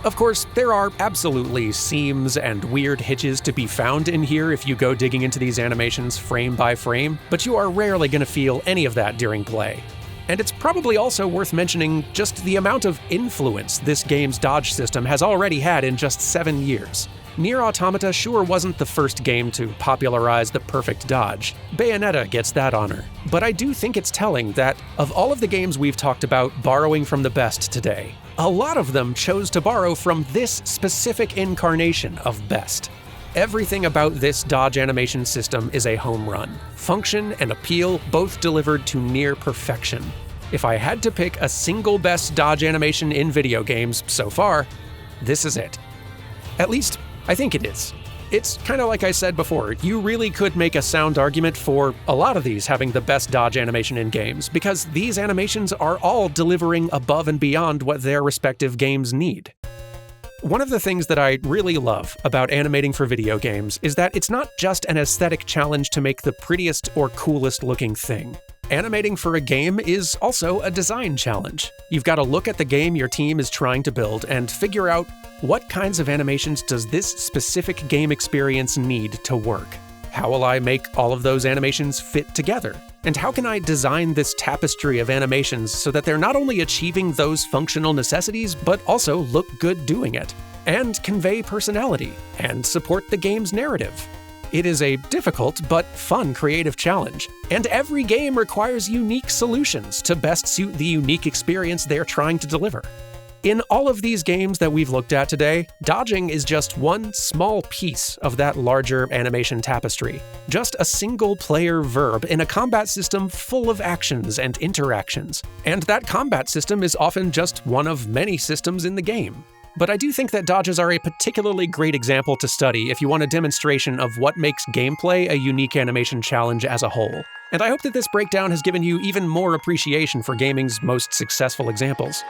Of course, there are absolutely seams and weird hitches to be found in here if you go digging into these animations frame by frame, but you are rarely going to feel any of that during play. And it's probably also worth mentioning just the amount of influence this game's dodge system has already had in just 7 years. Nier Automata sure wasn't the first game to popularize the perfect dodge. Bayonetta gets that honor. But I do think it's telling that, of all of the games we've talked about borrowing from the best today, a lot of them chose to borrow from this specific incarnation of best. Everything about this dodge animation system is a home run. Function and appeal both delivered to near perfection. If I had to pick a single best dodge animation in video games so far, this is it. At least, I think it is. It's kind of like I said before, you really could make a sound argument for a lot of these having the best dodge animation in games, because these animations are all delivering above and beyond what their respective games need. One of the things that I really love about animating for video games is that it's not just an aesthetic challenge to make the prettiest or coolest looking thing. Animating for a game is also a design challenge. You've got to look at the game your team is trying to build and figure out what kinds of animations does this specific game experience need to work. How will I make all of those animations fit together? And how can I design this tapestry of animations so that they're not only achieving those functional necessities, but also look good doing it, and convey personality, and support the game's narrative? It is a difficult but fun creative challenge, and every game requires unique solutions to best suit the unique experience they're trying to deliver. In all of these games that we've looked at today, dodging is just one small piece of that larger animation tapestry. Just a single-player verb in a combat system full of actions and interactions. And that combat system is often just one of many systems in the game. But I do think that dodges are a particularly great example to study if you want a demonstration of what makes gameplay a unique animation challenge as a whole. And I hope that this breakdown has given you even more appreciation for gaming's most successful examples.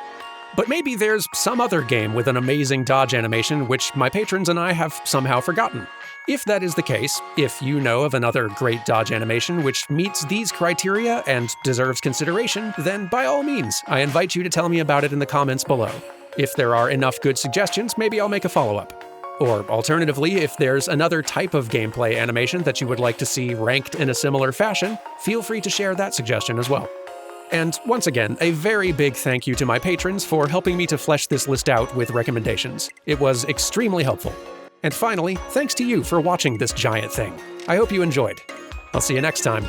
But maybe there's some other game with an amazing dodge animation which my patrons and I have somehow forgotten. If that is the case, if you know of another great dodge animation which meets these criteria and deserves consideration, then by all means, I invite you to tell me about it in the comments below. If there are enough good suggestions, maybe I'll make a follow-up. Or alternatively, if there's another type of gameplay animation that you would like to see ranked in a similar fashion, feel free to share that suggestion as well. And once again, a very big thank you to my patrons for helping me to flesh this list out with recommendations. It was extremely helpful. And finally, thanks to you for watching this giant thing. I hope you enjoyed. I'll see you next time.